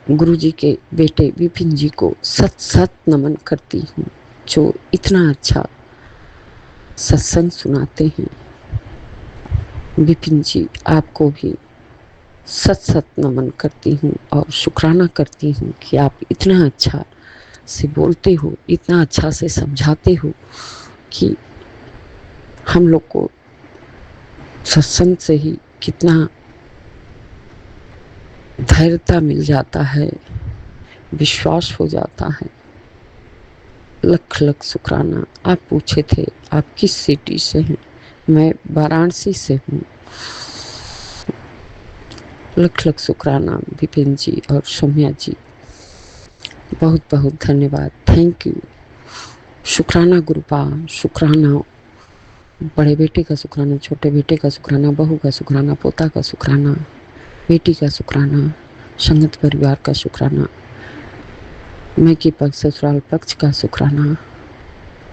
Speaker 6: गुरु जी के बेटे विपिन जी को सत सत नमन करती हूँ, जो इतना अच्छा सत्संग सुनाते हैं। विपिन जी आपको भी सत सत नमन करती हूँ और शुक्राना करती हूँ कि आप इतना अच्छा से बोलते हो, इतना अच्छा से समझाते हो कि हम लोग को सत्संग से ही कितना धैर्यता मिल जाता है, विश्वास हो जाता है। लख लख शुक्राना। आप पूछे थे आप किस सिटी से हैं? मैं वाराणसी से हूँ। लख लख शुक्राना विपिन जी और सौम्या जी, बहुत बहुत धन्यवाद, थैंक यू। शुक्राना गुरुपा, शुक्राना बड़े बेटे का शुक्राना, छोटे बेटे का शुक्राना, बहू का शुक्राना, पोता का शुक्राना, बेटी का शुक्राना, संगत परिवार का शुक्राना, मैं की पक्ष ससुराल पक्ष का शुक्राना।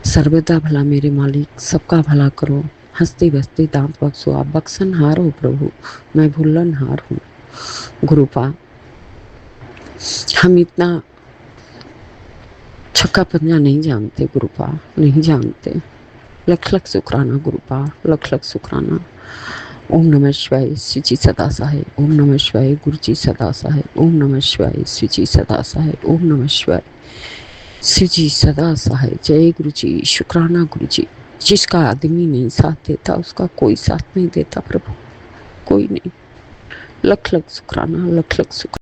Speaker 6: सर्वदा भला मेरे मालिक, सबका भला करो, हंसती बसती दांत बख्शो, आप बख्शनहार हो प्रभु, मैं भूलनहार हूँ। गुरुपा, हम इतना छक्का पंजा नहीं जानते गुरुपा, नहीं जानते। लख लख शुक्राना गुरुपा, लख लख शुक्राना। ओम नमः शिवाय, श्री सदा सहाय। ओम नमः शिवाय, गुरु जी सदा सहाय। ओम नमः शिवाय, श्री सदा सहाय। ओम नमः शिवाय, श्री सदा सहाय। जय गुरु जी, शुक्राना गुरु जी। जिसका आदमी नहीं साथ देता उसका कोई साथ नहीं देता प्रभु, कोई नहीं। लख लख शुक्राना, लख लख शुक्राना।